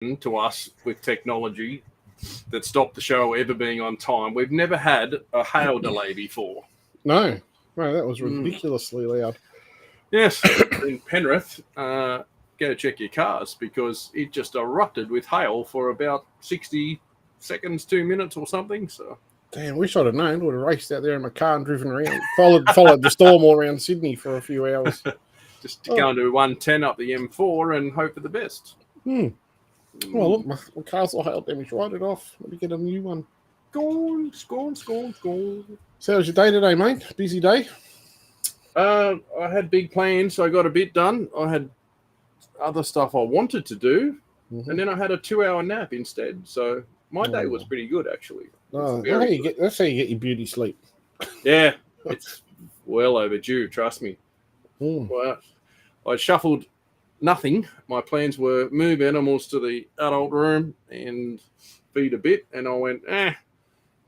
to us with technology that stopped the show ever being on time. We've never had a hail delay before. No, that was ridiculously loud. Yes, in Penrith, go check your cars because it just erupted with hail for about 60 seconds, 2 minutes or something. So, damn, wish I'd have known. Would have raced out there in my car and driven around. Followed the storm all around Sydney for a few hours. Just to go and do 110 up the M4 and hope for the best. Well, look, my car's all hail damage. Write it off. Let me get a new one. Gone. So how was your day today, mate? Busy day? I had big plans, so I got a bit done. I had other stuff I wanted to do, and then I had a 2-hour nap instead. So my day was pretty good, actually. That's how you get your beauty sleep. Yeah, it's well overdue, trust me. Well, I shuffled nothing. My plans were move animals to the adult room and feed a bit, and I went,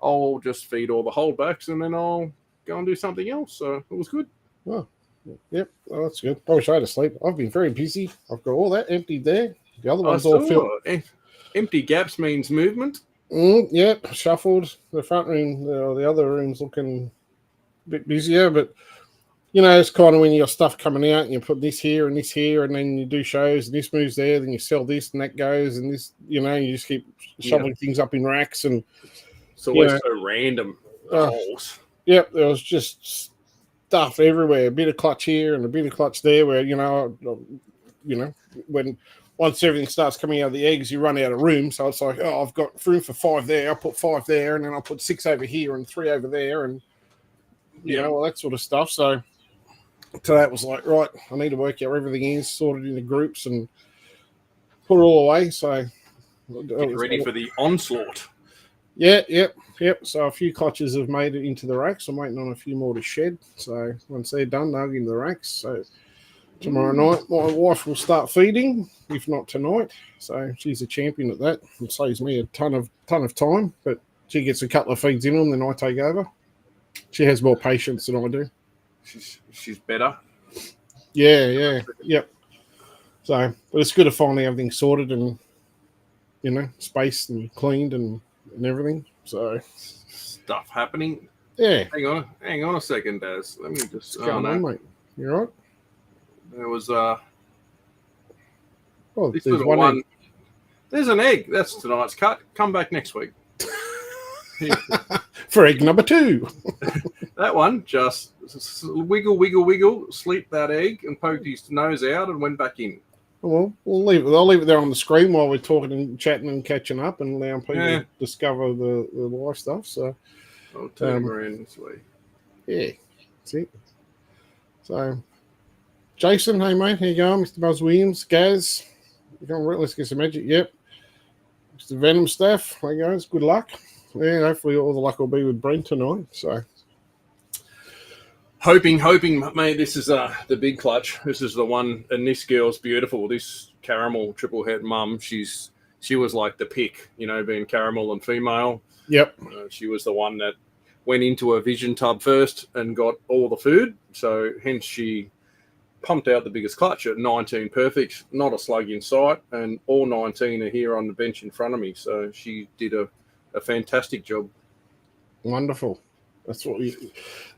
I'll just feed all the holdbacks, and then I'll go and do something else. So it was good. Oh, yep. Oh, that's good. I wish I had a sleep. I've been very busy. I've got all that emptied there. The other one's all filled. Empty gaps means movement. Yep, shuffled. The front room, the other room's looking a bit busier, but it's kind of when you got stuff coming out and you put this here, and then you do shows and this moves there, then you sell this and that goes, and this, you just keep shoveling things up in racks, and it's always so random. Yep, there was just stuff everywhere. A bit of clutch here and a bit of clutch there. Where when once everything starts coming out of the eggs, you run out of room. So it's like, I've got room for 5 there. I'll put 5 there, and then I'll put 6 over here and 3 over there, and all that sort of stuff. So today it was like, right, I need to work out where everything is, sorted into groups, and put it all away. So get ready for the onslaught. Yep. So a few clutches have made it into the racks. I'm waiting on a few more to shed. So once they're done, they'll get into the racks. So tomorrow night, my wife will start feeding, if not tonight. So she's a champion at that. It saves me a ton of time, but she gets a couple of feeds in them, then I take over. She has more patience than I do. She's better. Yeah. Yep. So, but it's good to finally everything sorted and spaced and cleaned and everything. So stuff happening. Yeah. Hang on a second, Daz. Let me just. What's going on, mate? You all right? There was this there's one egg. There's an egg. That's tonight's cut. Come back next week. For egg number 2. That one just wiggle, sleep that egg, and poked his nose out and went back in. Well, we'll leave it. I'll leave it there on the screen while we're talking and chatting and catching up and allowing people to discover the live stuff. So I'll turn around this way. Yeah, that's it. So, Jason, hey mate, how you going? Mr. Buzz Williams, Gaz, let's get some magic. Yep. Mr. Venom Staff, how you guys? Good luck. Yeah, hopefully all the luck will be with Brent tonight. So. Hoping, mate, this is the big clutch. This is the one, and this girl's beautiful. This caramel triple het mum, she was like the pick, being caramel and female. Yep. She was the one that went into a vision tub first and got all the food. So hence she pumped out the biggest clutch at 19 perfects, not a slug in sight, and all 19 are here on the bench in front of me. So she did a fantastic job. Wonderful. That's what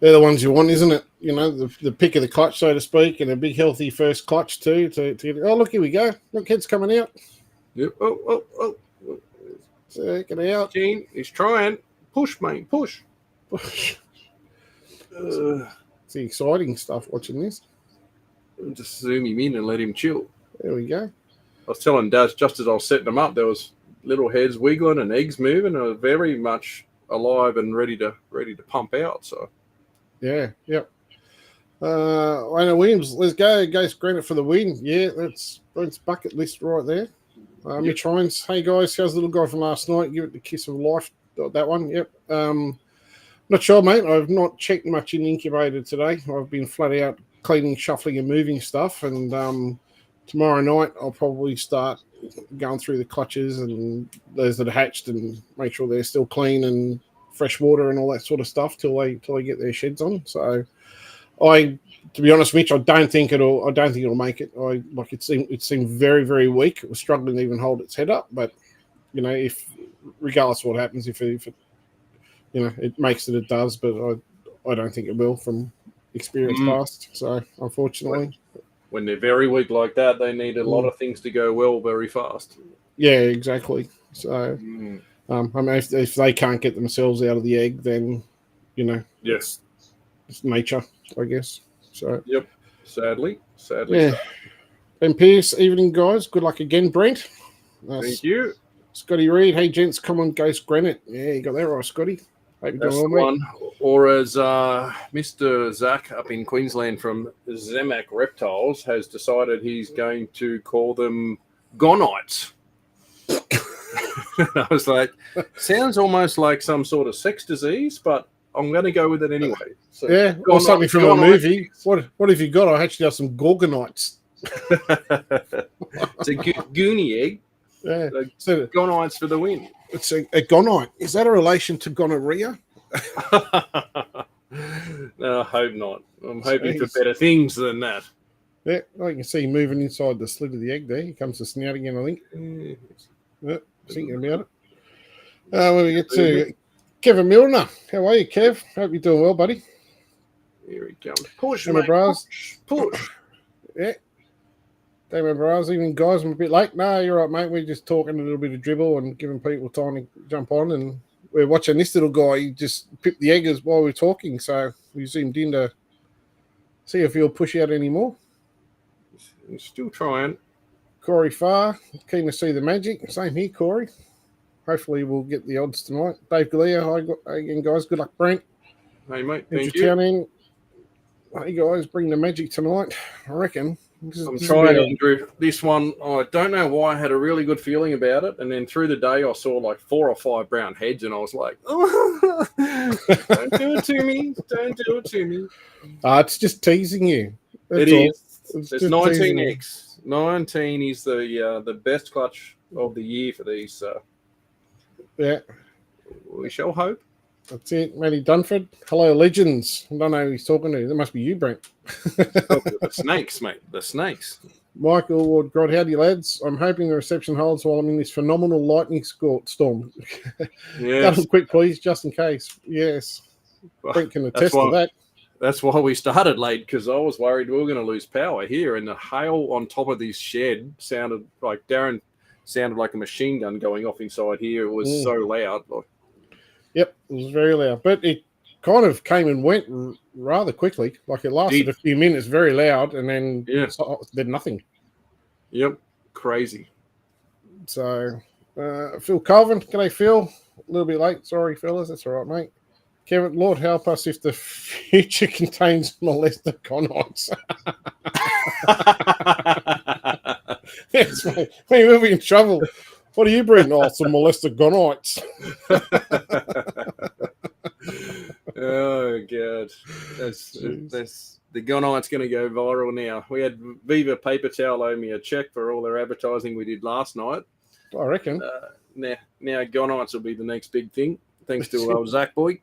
they're the ones you want, isn't it? The pick of the clutch, so to speak, and a big healthy first clutch too. To get, look, here we go. Look, head's coming out. Yep. Oh. Check it out. Gene, he's trying. Push, mate. Push. It's the exciting stuff watching this. Just zoom him in and let him chill. There we go. I was telling Daz, just as I was setting them up, there was little heads wiggling and eggs moving. It was very much alive and ready to pump out. So yep. Wayne Williams, let's go. Goes granite for the win. Yeah, that's Brent's bucket list right there. Mitch Hines, hey guys, how's the little guy from last night? Give it the kiss of life. That one. Yep. Not sure, mate. I've not checked much in the incubator today. I've been flat out cleaning, shuffling, and moving stuff. And tomorrow night I'll probably start going through the clutches and those that are hatched and make sure they're still clean and fresh water and all that sort of stuff till they get their sheds on. So To be honest, Mitch, I don't think it'll make it. It seemed very, very weak. It was struggling to even hold its head up. But if regardless of what happens, if it it makes it does. But I don't think it will from experience past. So unfortunately, when they're very weak like that, they need a lot of things to go well very fast. Yeah, exactly. So if they can't get themselves out of the egg, then yes, it's nature, I guess. So yep, sadly. Yeah. Ben Pierce, evening guys. Good luck again, Brent. Thank you. Scotty Reed, hey gents, come on, Ghost Granite. Yeah, you got that right, Scotty. Hope you're doing well, mate. Or as Mr. Zach up in Queensland from KHP Reptiles has decided he's going to call them gonites. I was like, sounds almost like some sort of sex disease, but I'm going to go with it anyway. So, yeah, or something from a movie. What have you got? I actually have some gorgonites. It's a goonie egg. Yeah, so gonites for the win. It's a gonite. Is that a relation to gonorrhea? No, I hope not. I'm hoping for better things than that. Yeah, I can see moving inside the slit of the egg there. Here comes the snout again, I think. Yeah, thinking about it. When we get to Kevin Milner. How are you, Kev? Hope you're doing well, buddy. Here we go. Push, mate. Push. Yeah. Damon Braz, even guys, I'm a bit late. No, you're right, mate. We're just talking a little bit of dribble and giving people time to jump on. And we're watching this little guy. He just pipped the eggers while we're talking. So we zoomed in to see if he'll push out anymore. I'm still trying. Corey Farr, keen to see the magic. Same here, Corey. Hopefully we'll get the odds tonight. Dave Galea, hi again, guys. Good luck, Brent. Hey, mate. Thank you. Hey, guys, bring the magic tonight, I reckon. I'm trying, Andrew. This one, I don't know why I had a really good feeling about it. And then through the day, I saw like 4 or 5 brown heads, and I was like, oh, don't do it to me. Don't do it to me. It's just teasing you. It is. It's 19 eggs. 19 is the best clutch of the year for these. Yeah. We shall hope. That's it. Matty Dunford. Hello, legends. I don't know who he's talking to. That must be you, Brent. The snakes, mate. The snakes. Michael Ward Grod, howdy, lads. I'm hoping the reception holds while I'm in this phenomenal lightning storm. Yes. Go quick, please, just in case. Yes. Brent can attest to that. That's why we started late, because I was worried we were going to lose power here, and the hail on top of this shed sounded like a machine gun going off inside here. It was so loud. Yep, it was very loud. But it kind of came and went rather quickly. Like it lasted a few minutes, very loud, and then did nothing. Yep, crazy. So, Phil Colvin, g'day, Phil. A little bit late. Sorry, fellas. That's all right, mate. Kevin, Lord help us if the future contains molester gonites. Yes, mate. We'll be in trouble. What are you breeding? Oh, some molester gonites. Oh, God. That's the gonite's going to go viral now. We had Viva Paper Towel owe me a check for all their advertising we did last night. I reckon. Now gonites will be the next big thing, thanks to old Zach boy.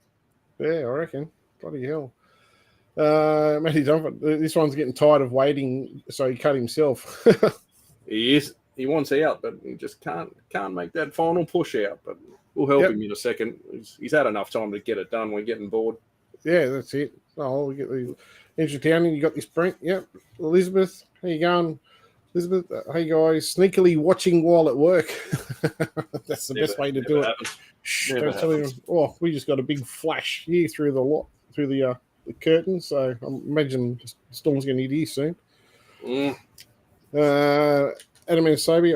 Yeah, I reckon. Bloody hell. Matty Dunford, this one's getting tired of waiting, so he cut himself. He is. He wants out, but he just can't make that final push out. But we'll help him in a second. He's had enough time to get it done. We're getting bored. Yeah, that's it. Oh, we get the entertaining. You got this, Brent. Yep. Elizabeth, how you going? Elizabeth, hey guys, sneakily watching while at work. That's the best way to do it. Shh, don't tell me. Oh, we just got a big flash here through the curtain. So I imagine the storm's going to hit here soon. Adam and Sobi,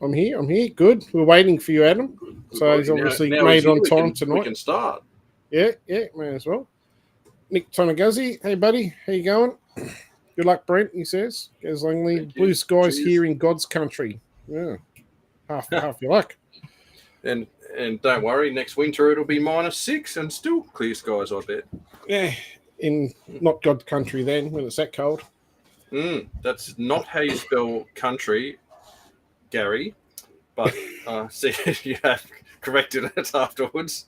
I'm here. Good. We're waiting for you, Adam. So he's obviously made on time tonight. We can start. Yeah, may as well. Nick Tonaguzzi, hey buddy, how you going? Good luck, Brent, he says. Goes Langley, blue skies here in God's country. Yeah, half your luck. And don't worry, next winter it'll be -6 and still clear skies, I bet. Yeah, in not God country then, when it's that cold. That's not how you spell country, Gary. But see, you have corrected it afterwards.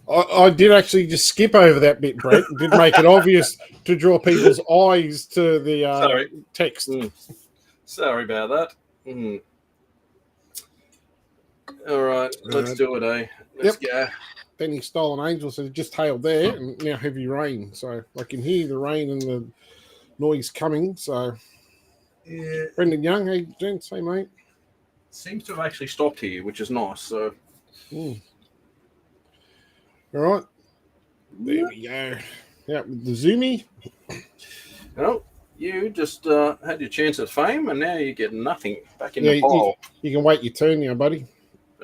I did actually just skip over that bit, Brent. Did make it obvious to draw people's eyes to the text. Sorry about that. All right, let's do it, eh? Let's go. Benny Stolen Angel says just hailed there and now heavy rain. So I can hear the rain and the noise coming. So yeah. Brendan Young, hey gents, hey mate. Seems to have actually stopped here, which is nice. So all right. There we go. Yeah, with the zoomy. Well, you just had your chance at fame and now you get nothing back in the pile. You can wait your turn now, buddy.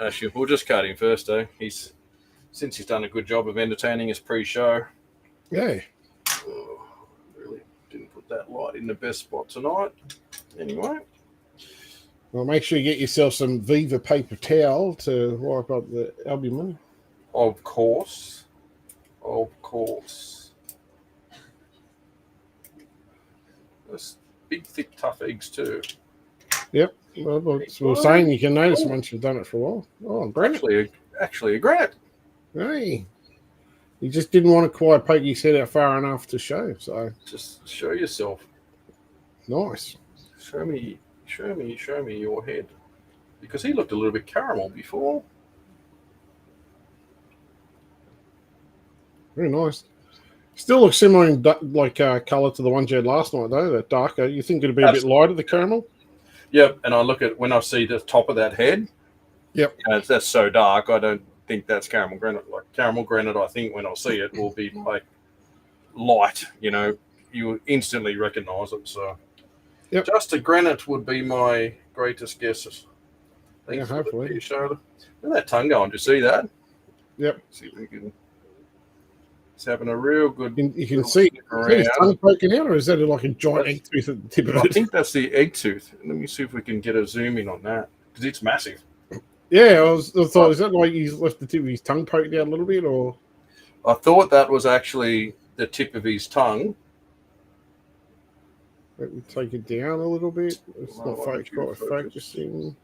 Actually, we'll just cut him first, though. Since he's done a good job of entertaining us pre-show. Yeah. Oh, really didn't put that light in the best spot tonight. Anyway. Well, make sure you get yourself some Viva paper towel to wipe up the albumin. Of course. Of course. Those big, thick, tough eggs, too. Yep. Well, we're saying you can notice once you've done it for a while. Oh, great. Actually a granite. Hey. You just didn't want to quite poke his head out far enough to show. So just show yourself. Nice. Show me your head. Because he looked a little bit caramel before. Very nice. Still looks similar in colour to the ones you had last night, though. That darker. You think it'd be a bit lighter, the caramel? Yep. And I look at when I see the top of that head. Yep. That's so dark. I don't think that's caramel granite. Like caramel granite, I think when I see it will be like light. You know, you instantly recognise it. So, just a granite would be my greatest guesses. Thanks hopefully. Look at that tongue going. Do you see that? Yep. See if we can. It's having a real good. You can see his tongue poking out, or is that like a giant egg tooth at the tip of it? I think that's the egg tooth. Let me see if we can get a zoom in on that because it's massive. Yeah, I thought, is that like he's left the tip of his tongue poked out a little bit, or? I thought that was actually the tip of his tongue. Let me take it down a little bit. It's not focusing.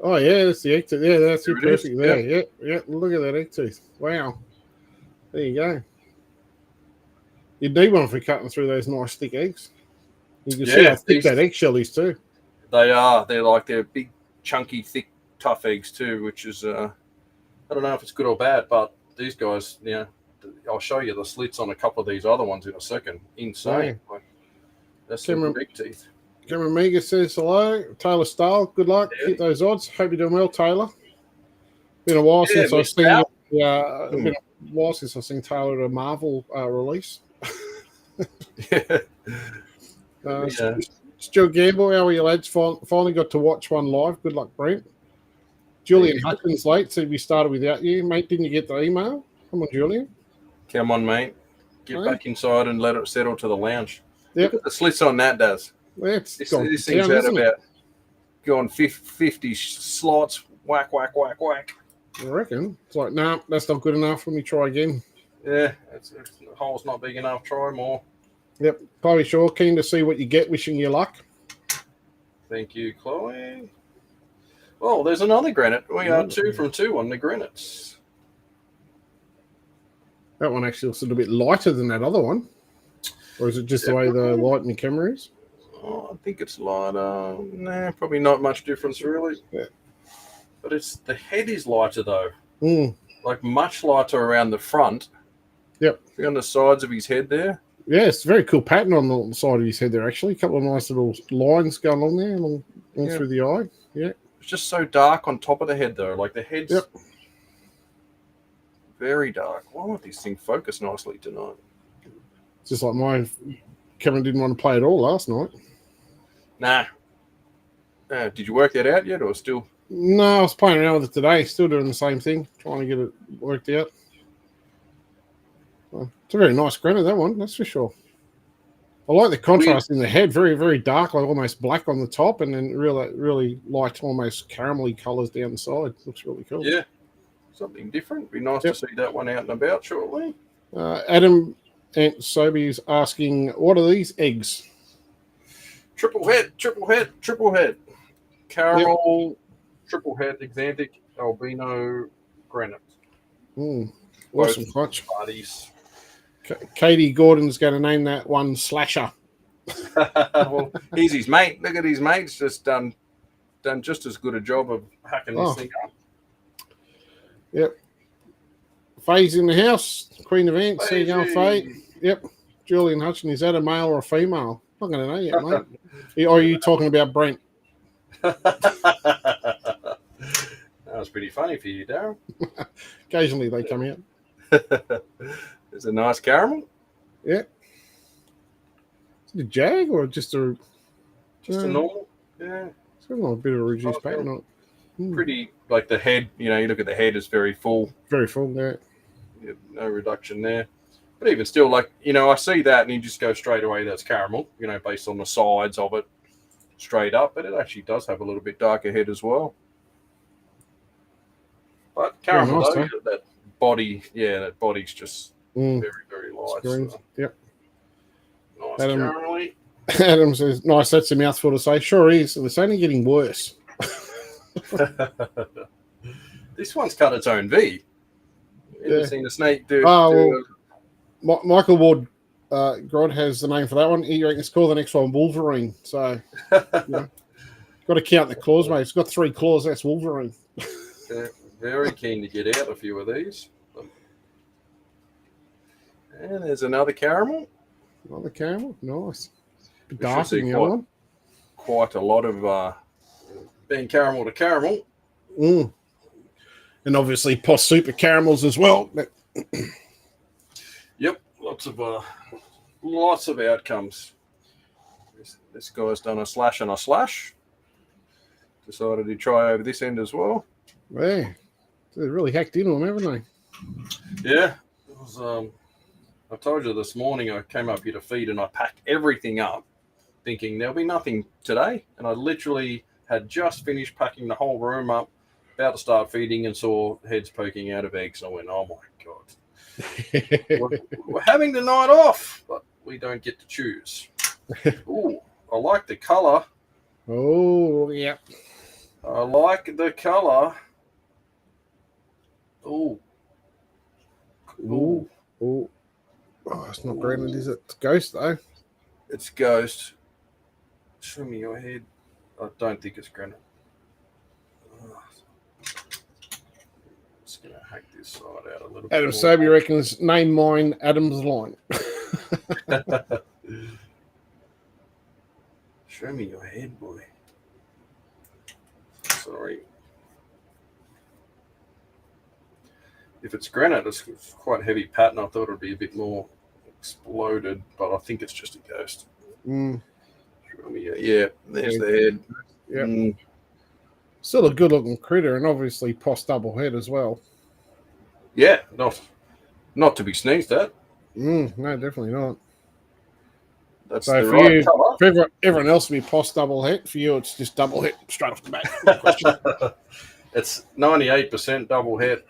Oh, yeah, that's the egg tooth. Yeah, that's it perfect there. Yeah, look at that egg tooth. Wow. There you go. You need one for cutting through those nice thick eggs. You can see how thick that eggshell is too. They are. They're big, chunky, thick, tough eggs too, which is I don't know if it's good or bad, but these guys, I'll show you the slits on a couple of these other ones in a second. Insane. Yeah. That's some big teeth. Cameron Mega says hello. Taylor Stahl, good luck. Hit those odds. Hope you're doing well, Taylor. Been a while since I've seen been a while since I've seen Taylor at a Marvel release. Stuart Gamble, how are you lads? Finally got to watch one live. Good luck, Brent. Julian Hutchins late, so we started without you, mate. Didn't you get the email? Come on, Julian. Come on, mate. Get back inside and let it settle to the lounge. Yep. Look at the slits on that, does. This thing's had about going 50 slots. Whack, whack, whack, whack. I reckon. It's like, nah, that's not good enough. Let me try again. Yeah, the hole's not big enough. Try more. Yep. Chloe Shaw, keen to see what you get. Wishing you luck. Thank you, Chloe. Well, there's another granite. We are 2 from 2 on the granites. That one actually looks a little bit lighter than that other one. Or is it just the way the light in the camera is? Oh, I think it's lighter. Nah, probably not much difference, really. Yeah. But the head is lighter, though. Mm. Like, much lighter around the front. Yep. See on the sides of his head there? Yeah, it's a very cool pattern on the side of his head there, actually. A couple of nice little lines going on there, along through the eye. Yeah. It's just so dark on top of the head, though. Like, the head's very dark. Why won't this thing focus nicely tonight? It's just like mine. Cameron didn't want to play at all last night. Nah. Did you work that out yet, or still? No, I was playing around with it today. Still doing the same thing, trying to get it worked out. Well, it's a very nice granite, that one, that's for sure. I like the contrast in the head. Very, very dark, like almost black on the top, and then really light, almost caramelly colours down the side. Looks really cool. Yeah. Something different. Be nice to see that one out and about shortly. Adam and Sobe is asking, what are these eggs? Triple head. Caramel, triple head, Xanthic, albino, granite. Awesome clutch. Parties. Katie Gordon's going to name that one Slasher. Well, he's his mate. Look at his mate's just done just as good a job of hacking this thing up. Yep. Faye's in the house. Queen of Ants. How you going, Faye? Yep. Julian Hutchin, is that a male or a female? I'm not going to know yet, mate. Or are you talking about Brent? That was pretty funny for you, Darren. Occasionally they come out. It's a nice caramel. Yeah. Is it a jag or just a... Just a normal? Yeah. It's got a bit of a reduced pattern. Pretty, like the head, you look at the head, it's very full. Very full, yeah. No reduction there. But even still, like, I see that and you just go straight away, that's caramel, based on the sides of it straight up. But it actually does have a little bit darker head as well. But caramel, nice, though, that body, that body's just very, very light. So. Yep. Nice caramelly. Adam says, nice, that's a mouthful to say. Sure is. It's only getting worse. This one's cut its own V. You ever seen a snake do? Michael Ward Grod has the name for that one. He reckons call the next one Wolverine. So, got to count the claws, mate. It's got 3 claws. That's Wolverine. Very keen to get out a few of these. And there's another caramel. Another caramel, nice. Dark in the other one. Quite a lot of being caramel to caramel. And obviously POS super caramels as well. Yep, lots of outcomes. This guy's done a slash and a slash. Decided to try over this end as well. Yeah, they really hacked into them, haven't they? Yeah, it was. I told you this morning I came up here to feed and I packed everything up, thinking there'll be nothing today, and I literally had just finished packing the whole room up, about to start feeding, and saw heads poking out of eggs. I went, oh my God. We're having the night off, but we don't get to choose. Ooh, I like the colour. Oh, yeah. I like the colour. Ooh. Ooh. Ooh. Oh, it's not granite, is it? It's Ghost, though. It's Ghost. Show me your head. I don't think it's granite. Just going to hack this side out a little bit. Adam Sobey reckons, name mine Adam's line. Show me your head, boy. Sorry. If it's granite, it's quite a heavy pattern. I thought it would be a bit more exploded, but I think it's just a ghost. Yeah, there's the head. Yeah. Still a good-looking critter, and obviously POS double head as well. Yeah, not to be sneezed at. No, definitely not. That's so the for right you, colour. For everyone else will be POS double head. For you, it's just double head straight off the back. It's 98% double head.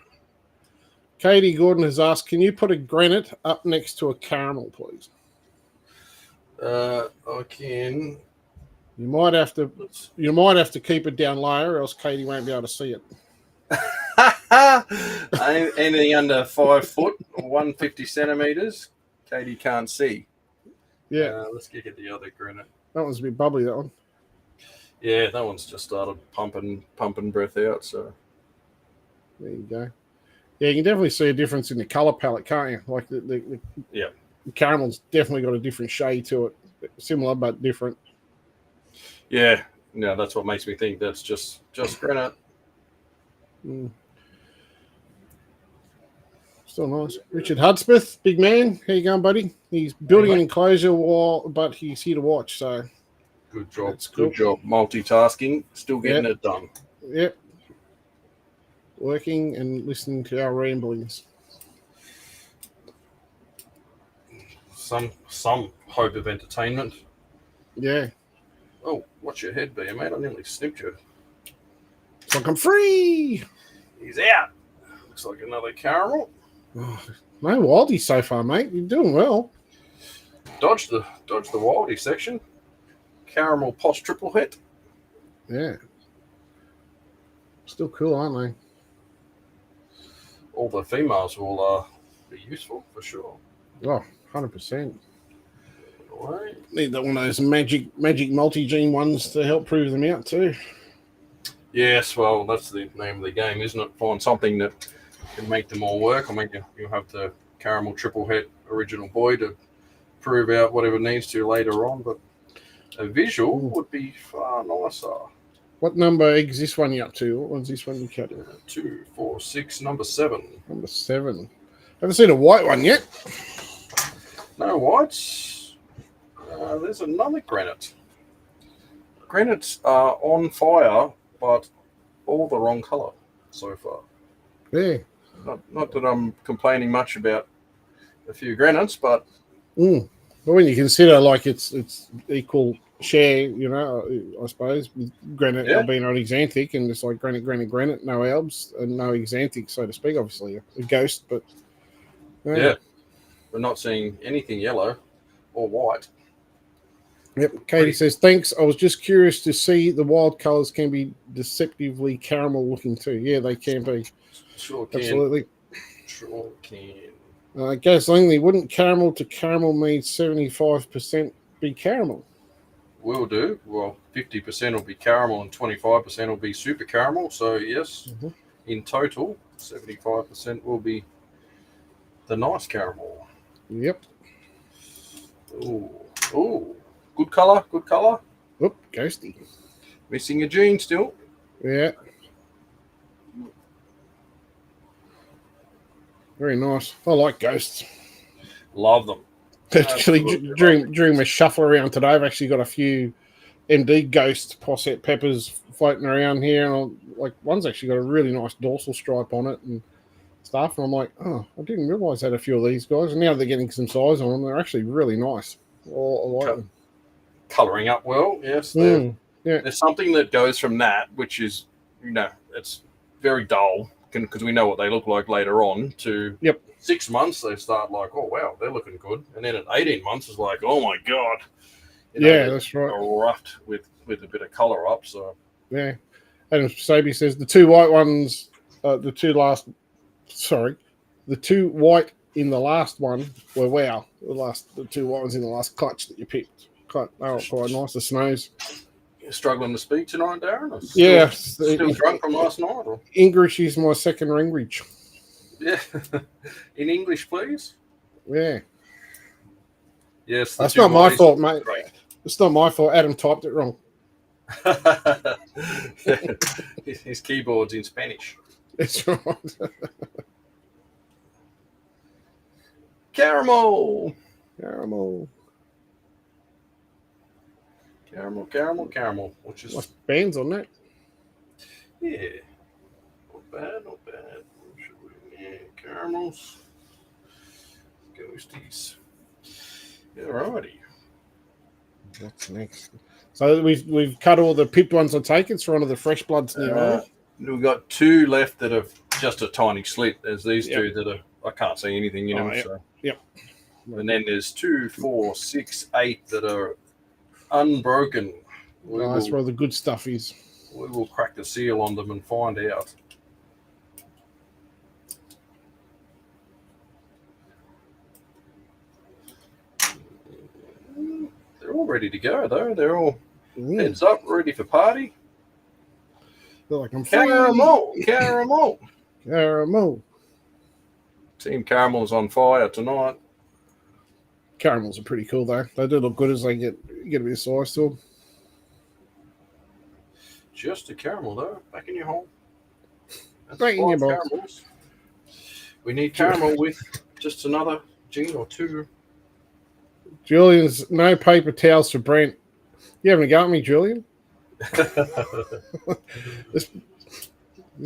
Katie Gordon has asked, can you put a granite up next to a caramel, please? I can. You might have to keep it down lower, or else Katie won't be able to see it. Anything under 5 foot or 150 centimeters, Katie can't see. Yeah. Let's get the other granite. That one's a bit bubbly, that one. Yeah, that one's just started pumping breath out. So there you go. Yeah, you can definitely see a difference in the color palette, can't you? Like the caramel's definitely got a different shade to it, similar but different. Yeah, no, that's what makes me think that's just granite. Still nice. Richard Hudsmith, big man. How you going, buddy? He's building an enclosure wall, but he's here to watch. So good job. That's cool. Good job. Multitasking, still getting it done. Yep. Working and listening to our ramblings. Some hope of entertainment. Yeah. Oh, watch your head be, mate. I nearly snipped you. It's like I'm free. He's out. Looks like another caramel. Oh, no wildies so far, mate. You're doing well. Dodge the wildy section. Caramel POS triple hit. Yeah. Still cool, aren't they? all the females will be useful for sure. Oh, 100%. Right. Need one of those magic multi-gene ones to help prove them out too. Yes, well, that's the name of the game, isn't it? Find something that can make them all work. I mean, you'll have the caramel triple het original boy to prove out whatever needs to later on, but a visual would be far nicer. What number eggs this one you up to? What one's this one you cut? 2, 4, 6, number 7. Number 7. Haven't seen a white one yet. No whites. There's another granite. Granites are on fire, but all the wrong colour so far. Yeah. Not that I'm complaining much about a few granites, but But when you consider like it's equal share, you know, I suppose with granite, albino, and exanthic, and it's like granite, no albs and no exanthic, so to speak. Obviously, a ghost, but yeah, we're not seeing anything yellow or white. Yep. Katie says, thanks. I was just curious to see the wild colours can be deceptively caramel looking too. Yeah, they can be. Sure can. Absolutely. Sure can. Gasoline, wouldn't caramel to caramel mean 75% be caramel? Will do. Well, 50% will be caramel and 25% will be super caramel. So, yes, in total, 75% will be the nice caramel. Yep. Ooh. Good colour. Oop, ghosty. Missing a gene still. Yeah. Very nice. I like ghosts. Love them. Actually, during my shuffle around today, I've actually got a few MD ghost posset peppers floating around here, and one's actually got a really nice dorsal stripe on it and stuff. And I'm like, oh, I didn't realise I had a few of these guys. And now they're getting some size on them. They're actually really nice. I like them. Colouring up well, yes. There's something that goes from that, which is, it's very dull, because we know what they look like later on, to 6 months, they start like, oh, wow, they're looking good. And then at 18 months, it's like, oh, my God. That's right. Roughed with a bit of colour up. So yeah. Adam Sabi says the two white ones, the two white in the last one were the two white ones in the last clutch that you picked. They were quite nice. The snows. You're struggling to speak tonight, Darren? Still drunk from last night? Or? English is my second language. Yeah. In English, please. Yeah. Yes. That's not my fault, mate. It's not my fault. Adam typed it wrong. His keyboard's in Spanish. That's right. Caramel. Which is bands on that. Yeah. Not bad. Yeah, caramels. Ghosties. Alrighty. What's next? So we've cut all the pipped ones I take. It's one of the fresh bloods now. We've got 2 left that have just a tiny slit. There's these 2 that I can't see anything in them. So. Yep. And then there's 2, 4, 6, 8 that are unbroken. That's where the good stuff is. We will crack the seal on them and find out. They're all ready to go, though. They're all heads up, ready for party. They're like, I'm caramel. Team Caramel's on fire tonight. Caramels are pretty cool, though. They do look good as they get a bit of size to them. Just a caramel, though. Back in your hole. Back in your box. Caramels. We need caramel with just another gene or 2. Julian's no paper towels for Brent. You having a go at me, Julian? Is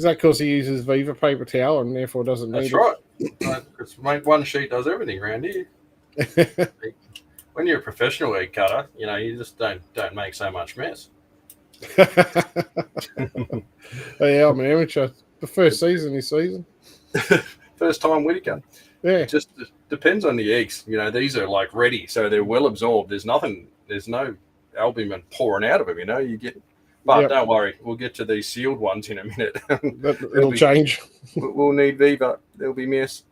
that because he uses Viva paper towel and therefore doesn't need it? That's right. Because one sheet does everything around here. When you're a professional egg cutter, you just don't make so much mess. Yeah, I'm an amateur. The first season this season. First time Whittaker. Yeah. It just depends on the eggs. These are like ready, so they're well absorbed. There's no albumin pouring out of them. You get But don't worry, we'll get to these sealed ones in a minute. It'll change. We'll need Viva. There'll be mess.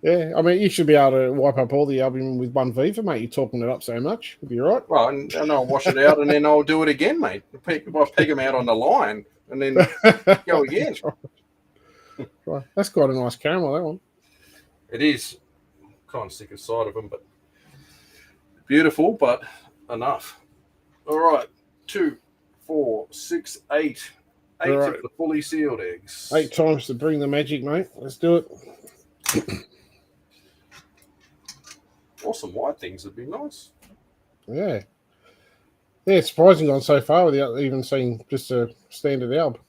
Yeah, I mean, you should be able to wipe up all the albumin with one Viva, mate. You're talking it up so much. You'll be right. Well, and I'll wash it out, and then I'll do it again, mate. I'll peg them out on the line, and then go again. Right. That's quite a nice caramel, that one. It is. Kind of sick aside of them, but beautiful, but enough. All right, 2, 4, 6, 8. 8 of the fully sealed eggs. 8 times to bring the magic, mate. Let's do it. Awesome white things would be nice. Yeah. Yeah, it's surprising gone so far without even seeing just a standard alb.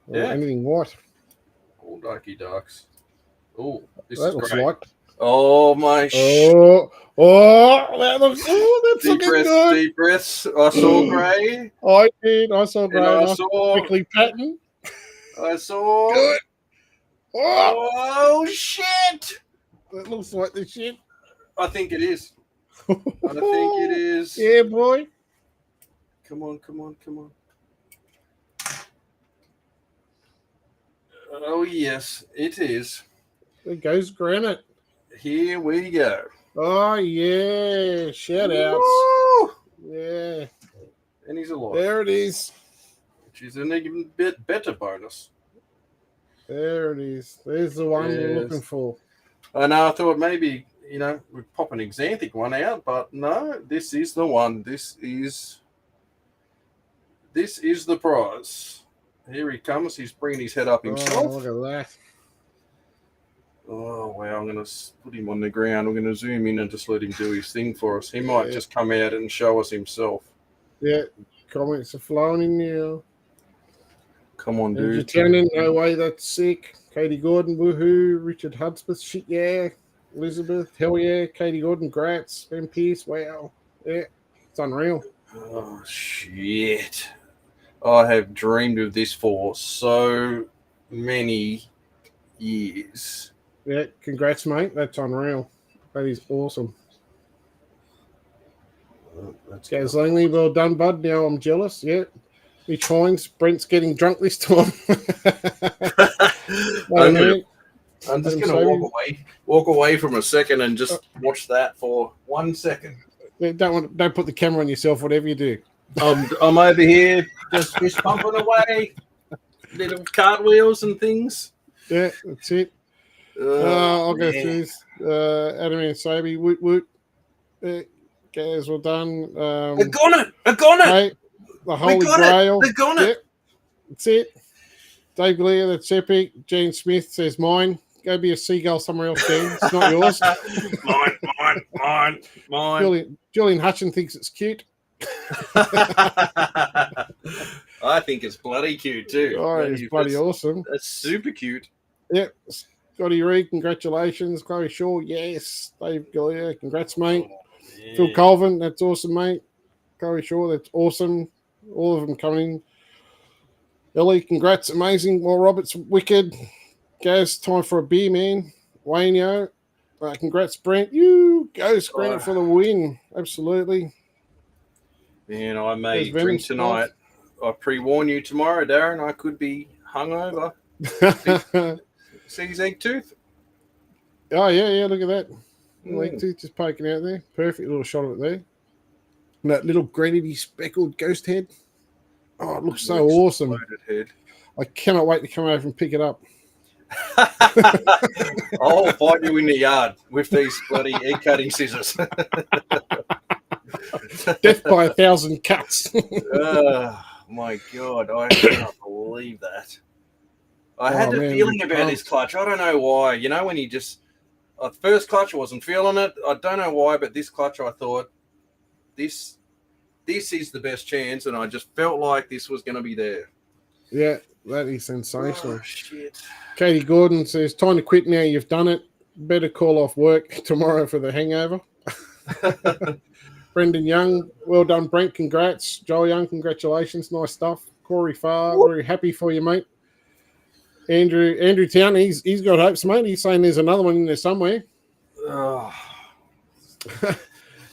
Or anything white. All darky darks. Oh, this that is looks great. white. Oh, my... that looks... Oh, that's deep breaths, good. Deep breaths. I saw grey. I did. I saw grey. I saw... Quickly pattern. I saw... Good. Oh, shit! That looks like the shit. I think it is. I think it is. Yeah, boy. Come on, come on, come on. Oh, yes, it is. There goes granite. Here we go. Oh, yeah. Shout outs. Woo! Yeah. And he's alive. There it is. Which is an even bit better bonus. There it is. There's the one we're looking for. I know, I thought maybe, we'd pop an Xanthic one out, but no, this is the one. This is the prize. Here he comes. He's bringing his head up himself. Oh, look at that. Oh, wow. I'm going to put him on the ground. We're going to zoom in and just let him do his thing for us. He might just come out and show us himself. Yeah. Comments are flowing in there. Come on, dude. Lieutenant, no way, that's sick. Katie Gordon, woohoo. Richard Hudspeth, shit, yeah. Elizabeth, hell yeah. Katie Gordon, grats. Ben Pierce, wow. Yeah, it's unreal. Oh, shit. I have dreamed of this for so many years. Yeah, congrats, mate. That's unreal. That is awesome. Gaz Langley, well done, bud. Now I'm jealous. Yeah. Me tries. Brent's getting drunk this time. I'm just going to walk away from a second and just watch that for 1 second. Don't put the camera on yourself, whatever you do. I'm over here just fist pumping away, little cartwheels and things. Yeah, that's it. I'll go through this. Adam and Sabi, woot woot. Gaz, well done. I got it. Hey, the Holy Grail. They got it. Yep, that's it. Dave Lear, that's epic. Gene Smith says mine. Go be a seagull somewhere else, Gene. It's not yours. Mine. Julian Hutchin thinks it's cute. I think it's bloody cute too. Oh, it's bloody awesome. That's super cute. Yep. Scotty Reed, congratulations. Chloe Shaw, yes. Dave Galea, congrats, mate. Yeah. Phil Colvin, that's awesome, mate. Chloe Shaw, that's awesome. All of them coming. Ellie, congrats, amazing. Well, Roberts, wicked. Gaz, time for a beer, man. Wayne, congrats, Brent. You Ghost Granite for the win. Absolutely. Man, I may drink tonight. I pre-warn you tomorrow, Darren. I could be hungover. See his egg tooth? Oh, yeah, look at that. Egg tooth just poking out there. Perfect little shot of it there. And that little granity speckled ghost head. Oh, it looks so awesome. Head. I cannot wait to come over and pick it up. I'll find you in the yard with these bloody egg cutting scissors. Death by 1,000 cuts. Oh, my God. I cannot believe that. I had a feeling about this clutch. I don't know why. When you just... first clutch, I wasn't feeling it. I don't know why, but this clutch, I thought, this is the best chance, and I just felt like this was going to be there. Yeah, that is sensational. Oh, shit. Katie Gordon says, time to quit now. You've done it. Better call off work tomorrow for the hangover. Brendan Young, well done, Brent. Congrats. Joel Young, congratulations. Nice stuff. Corey Farr, very happy for you, mate. Andrew Town, he's got hopes, mate. He's saying there's another one in there somewhere. Oh.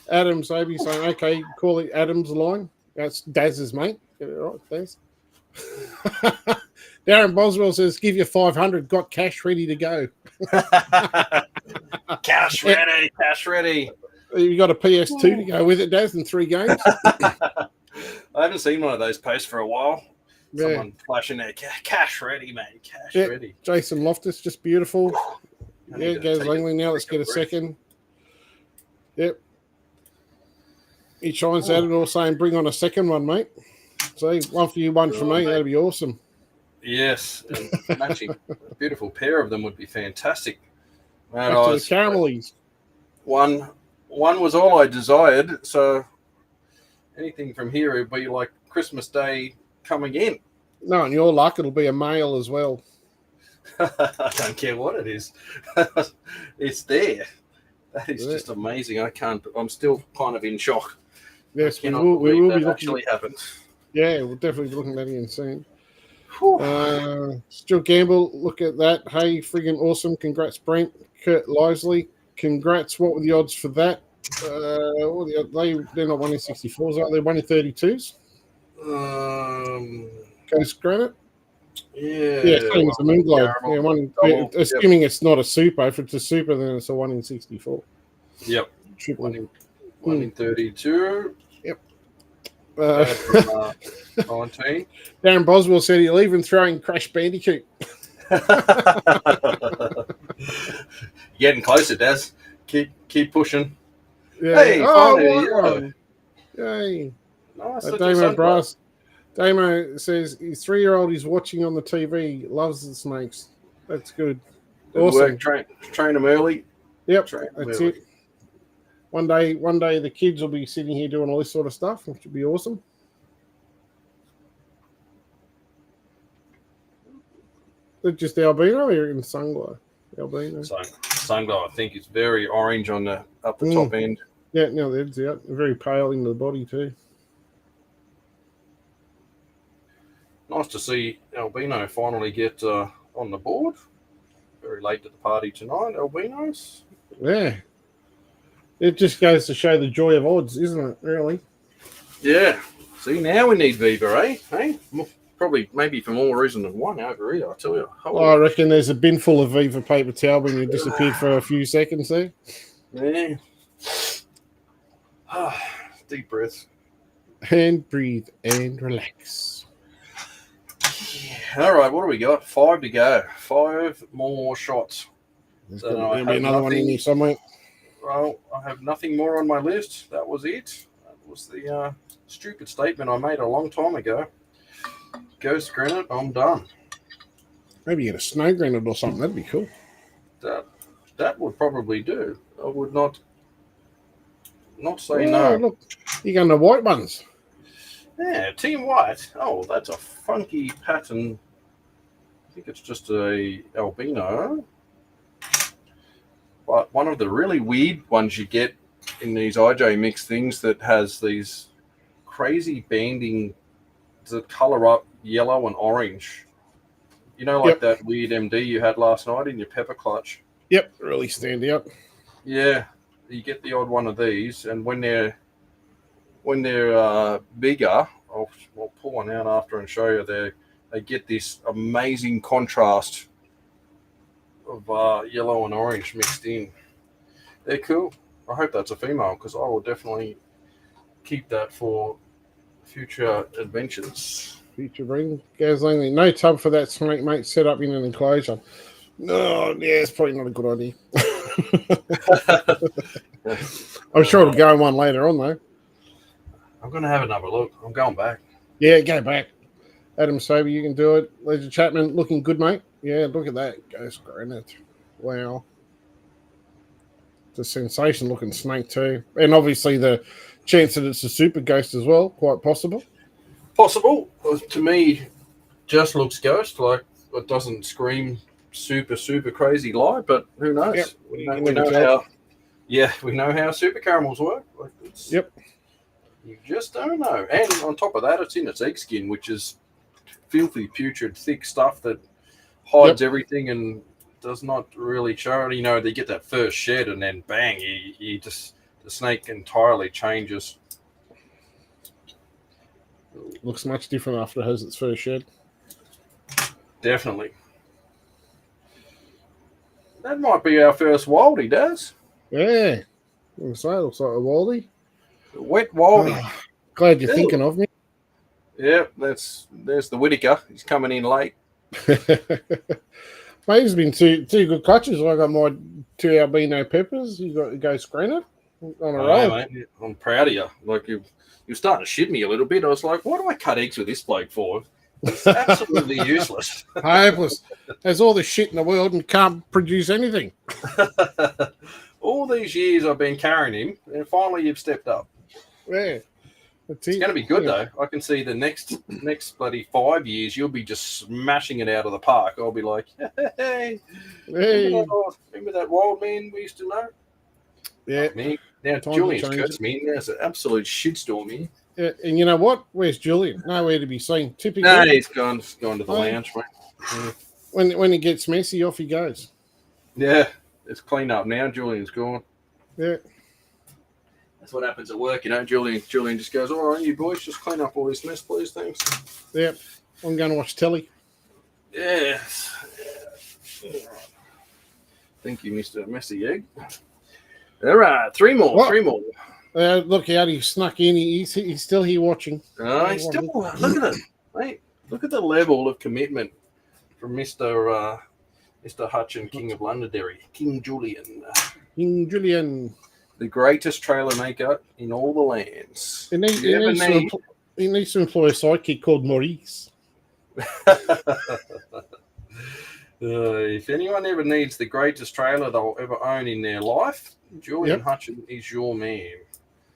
Adam Sabi saying, okay, call it Adam's line. That's Daz's, mate. Get it right, Daz. Darren Boswell says, give you 500, got cash ready to go. Cash ready, cash ready. You got a PS2 to go with it, Daz, in 3 games. I haven't seen one of those posts for a while. Yeah. Someone flashing their cash ready, man. Cash ready. Jason Loftus, just beautiful. Yeah, Gaz Langley now. Let's get a second. Yep. He shines out and all saying, bring on a second one, mate. See, one for you, one for me. That'd be awesome. Yes. And matching a beautiful pair of them would be fantastic. Man, Back to the caramelies. One was all I desired, so anything from here would be like Christmas Day coming in. No, and your luck, it'll be a male as well. I don't care what it is. It's there. That is just amazing. I'm still kind of in shock. Yes, we will be looking. Actually happened. Yeah, we'll definitely be looking at it soon. Still Gamble, look at that. Hey, friggin' awesome. Congrats, Brent. Kurt Lisley, congrats. What were the odds for that? They're not 1 in 64s, are they? 1 in 32s? Coast Granite? Yeah, same as the Moon Globe. Yeah, assuming it's not a super. If it's a super, then it's a 1 in 64. Yep. 1 in 32. Yep. 19. Darren Boswell said he'll even throw in Crash Bandicoot. Getting closer, Daz. Keep pushing. Yeah. Hey, finally, yay. Nice. Damo says his 3-year-old is watching on the TV, loves the snakes. That's good. Awesome. Train them early. Yep, that's it. One day the kids will be sitting here doing all this sort of stuff, which would be awesome. They're just the albino or in Sunglow? Albino. Sunglow, I think, is very orange on the top end. Yeah, no, the head's out. Very pale into the body too. Nice to see Albino finally get on the board. Very late to the party tonight, Albinos. Yeah. It just goes to show the joy of odds, isn't it, really? Yeah. See, now we need Viva, eh? Hey? Probably, maybe for more reason than one over here, I tell you. I reckon there's a bin full of Viva paper towel when you disappeared for a few seconds there. Yeah. Deep breaths. And breathe and relax. All right, what do we got? 5 to go. 5 more shots. There'll be another one in here somewhere. Well, I have nothing more on my list. That was it. That was the stupid statement I made a long time ago. Ghost Granite, I'm done. Maybe get a snow granite or something. That'd be cool. That would probably do. I would not say no. Look, you're going to white ones. Yeah, Team White. Oh, that's a funky pattern. I think it's just a albino. But one of the really weird ones you get in these IJ mix things that has these crazy banding that color up yellow and orange. You know, like that weird MD you had last night in your pepper clutch. Yep, really stand out. Yeah, you get the odd one of these, and when they're bigger, I'll pull one out after and show you. They get this amazing contrast of yellow and orange mixed in. They're cool. I hope that's a female because I will definitely keep that for future adventures. Future breeding. Gaz Langley, no tub for that snake, mate. Set up in an enclosure. No, yeah, it's probably not a good idea. I'm sure it'll go in one later on, though. I'm going to have another look. I'm going back. Yeah, go back. Adam Sober, you can do it. Ledger Chapman, looking good, mate. Yeah, look at that. Ghost Granite. Wow. It's a sensation-looking snake, too. And obviously the chance that it's a super ghost as well, quite possible. Possible. To me, just looks ghost. Like, it doesn't scream super, super crazy light, but who knows? Yep. We know how super caramels work. Like, yep. You just don't know. And on top of that, it's in its egg skin, which is filthy, putrid, thick stuff that hides everything and does not really show. You know, they get that first shed and then bang, the snake entirely changes. Looks much different after it has its first shed. Definitely. That might be our first Waldie, Daz. Yeah. I'm say it looks like a Waldie. The wet Waldie. Glad you're thinking of me. Yep, there's the Whittaker. He's coming in late. Mate, it's been two good clutches. I got my 2 Albino Peppers. You got to go screener on a roll. Mate, I'm proud of you. Like you're starting to shit me a little bit. I was like, why do I cut eggs with this bloke for? It's absolutely useless. Hopeless. There's all the shit in the world and can't produce anything. All these years I've been carrying him, and finally you've stepped up. Yeah. It's going to be good, though. I can see the next bloody 5 years, you'll be just smashing it out of the park. I'll be like, hey. Remember that wild man we used to know? Yeah. Now Julian's cursed me. There's an absolute shitstorm here. Yeah, and you know what? Where's Julian? Nowhere to be seen. Typically, no, he's gone to the lounge, mate. Yeah. When it gets messy, off he goes. Yeah, it's clean up now. Julian's gone. Yeah. That's what happens at work, Julian just goes, all right, you boys, just clean up all this mess, please, thanks. Yep. I'm going to watch telly. Yes. Yeah. Thank you, Mr. Messy Egg. All right, 3 more. What? 3 more. Look out, he snuck in. He's still here watching. He's still, look at it, mate. Look at the level of commitment from Mr. Hutchin, King of Londonderry, King Julian. King Julian. The greatest trailer maker in all the lands. He needs to employ a sidekick called Maurice. If anyone ever needs the greatest trailer they'll ever own in their life, Julian Hutchin is your man.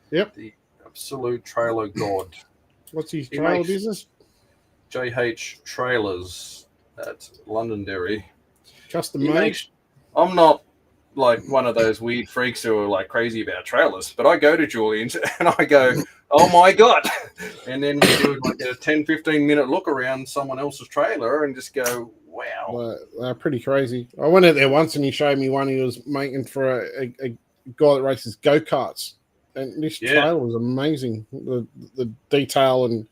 Yep. The absolute trailer god. What's his trailer business? JH Trailers at Londonderry. Custom made. I'm not like one of those weird freaks who are like crazy about trailers, but I go to Julian's and I go, oh my God. And then we do like a 10-15 minute look around someone else's trailer and just go, wow. They're pretty crazy. I went out there once and he showed me one he was making for a guy that races go-karts. And this trailer was amazing. The detail and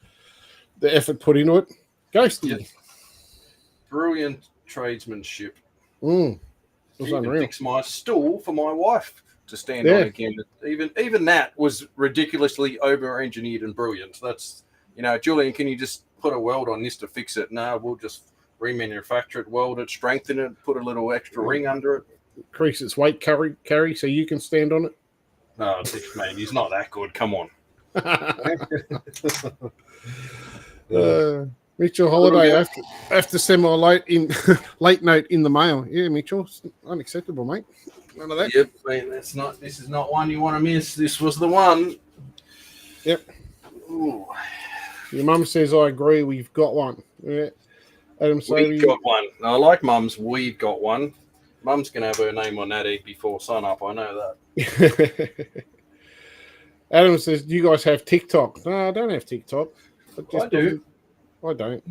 the effort put into it. Ghosty. Yep. Brilliant tradesmanship. It was even unreal. Fix my stool for my wife to stand on again. Even that was ridiculously over-engineered and brilliant. That's, Julian, can you just put a weld on this to fix it? No, we'll just remanufacture it, weld it, strengthen it, put a little extra ring under it. Increase its weight carry so you can stand on it. No, mate, he's not that good. Come on. Mitchell Holiday, I have to send my late note in the mail. Yeah, Mitchell, unacceptable, mate. None of that. Yep, mate, this is not one you want to miss. This was the one. Yep. Ooh. Your mum says I agree. We've got one. Yeah. Adam, we've got one. I like Mum's. We've got one. Mum's gonna have her name on that egg before sun up. I know that. Adam says, "Do you guys have TikTok?" No, I don't have TikTok. I do. I don't.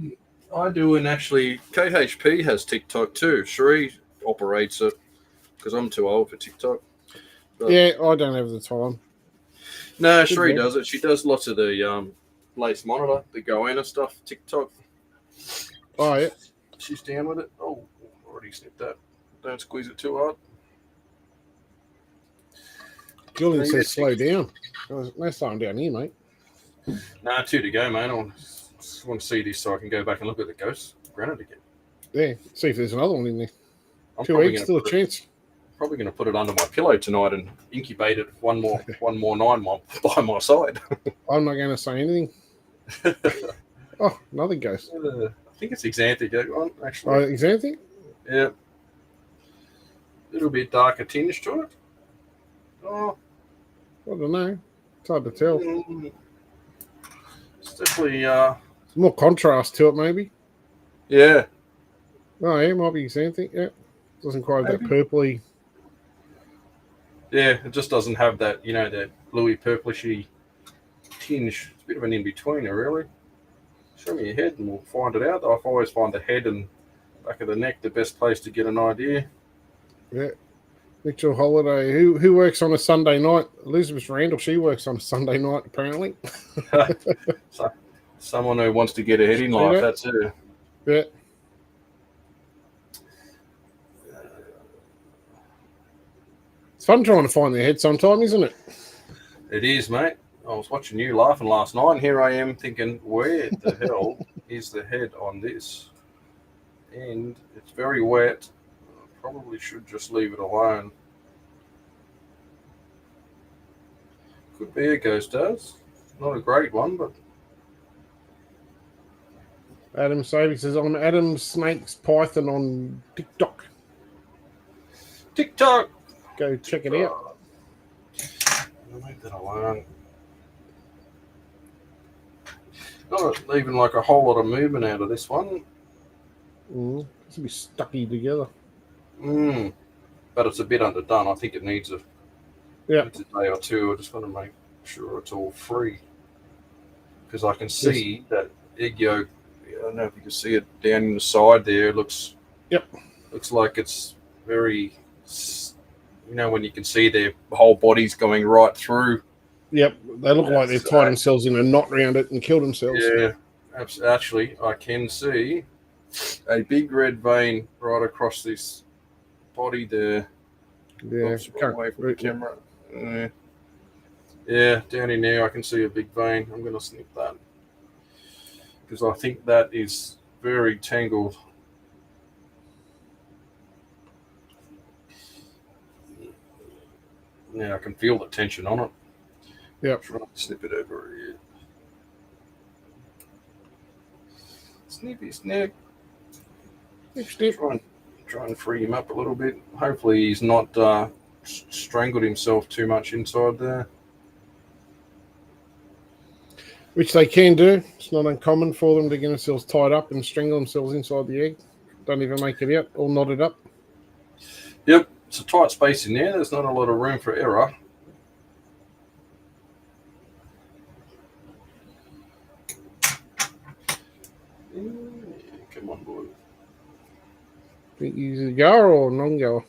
I do, and actually, KHP has TikTok too. Sheree operates it because I'm too old for TikTok. But yeah, I don't have the time. No, Sheree does it. She does lots of the lace monitor, the goanna stuff, TikTok. Oh, yeah. She's down with it. Oh, already snipped that. Don't squeeze it too hard. Julian says slow down. No slowing down here, mate. Nah, 2 to go, mate. I just want to see this so I can go back and look at the ghost granite again. Yeah, see if there's another one in there. 2 eggs, still a chance. Probably going to put it under my pillow tonight and incubate it one more 9 by my side. I'm not going to say anything. Oh, another ghost. I think it's xanthic, actually. Oh, xanthic? Yeah. A little bit darker tinge to it. Oh, I don't know. It's hard to tell. It's definitely more contrast to it, maybe. Yeah. Oh, yeah, might be xanthic. Yeah, doesn't quite have that purpley. Yeah, it just doesn't have that, that bluey purplishy tinge. It's a bit of an in-betweener, really. Show me your head and we'll find it out. I always find the head and back of the neck the best place to get an idea. Yeah. Mitchell Holiday, who works on a Sunday night? Elizabeth Randall, she works on a Sunday night, apparently. Someone who wants to get ahead in life, that's it. Yeah. It's fun trying to find their head sometime, isn't it? It is, mate. I was watching you laughing last night, and here I am thinking, where the hell is the head on this? And it's very wet. I probably should just leave it alone. Could be a ghost does. Not a great one, but... Adam Sadie says, I'm Adam Snakes Python on TikTok. TikTok! Go check it out. I'll leave that alone. Not even like a whole lot of movement out of this one. It's be stucky together. But it's a bit underdone. I think it needs a day or two. I just want to make sure it's all free. Because I can see that egg yolk. I don't know if you can see it down in the side there. It looks like it's very, when you can see their whole body's going right through. Yep, they look like they've tied themselves in a knot around it and killed themselves. Yeah, actually, I can see a big red vein right across this body there. Yeah, away from the camera. Yeah, down in there, I can see a big vein. I'm going to snip that because I think that is very tangled. Yeah, I can feel the tension on it. Yeah. Try to snip it over here. Snippy snip. Try and free him up a little bit. Hopefully he's not strangled himself too much inside there. Which they can do. It's not uncommon for them to get themselves tied up and strangle themselves inside the egg. Don't even make it out, all knotted up. Yep, it's a tight space in there. There's not a lot of room for error. Come on, boy. Think he's a goer or non-goer?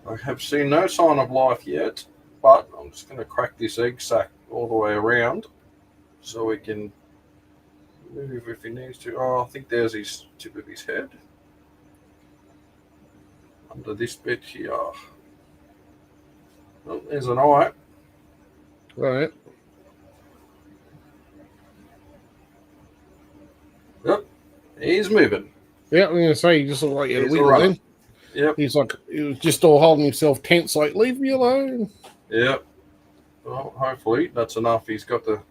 I have seen no sign of life yet, but I'm just going to crack this egg sac all the way around so we can move if he needs to. Oh, I think there's his tip of his head. Under this bit here. Oh, there's an eye. Right. Yep, he's moving. Yeah, I'm going to say he just looked like he had a wiggle then. Yep. He was just all holding himself tense, like, leave me alone. Yep. Well, hopefully that's enough. He's got the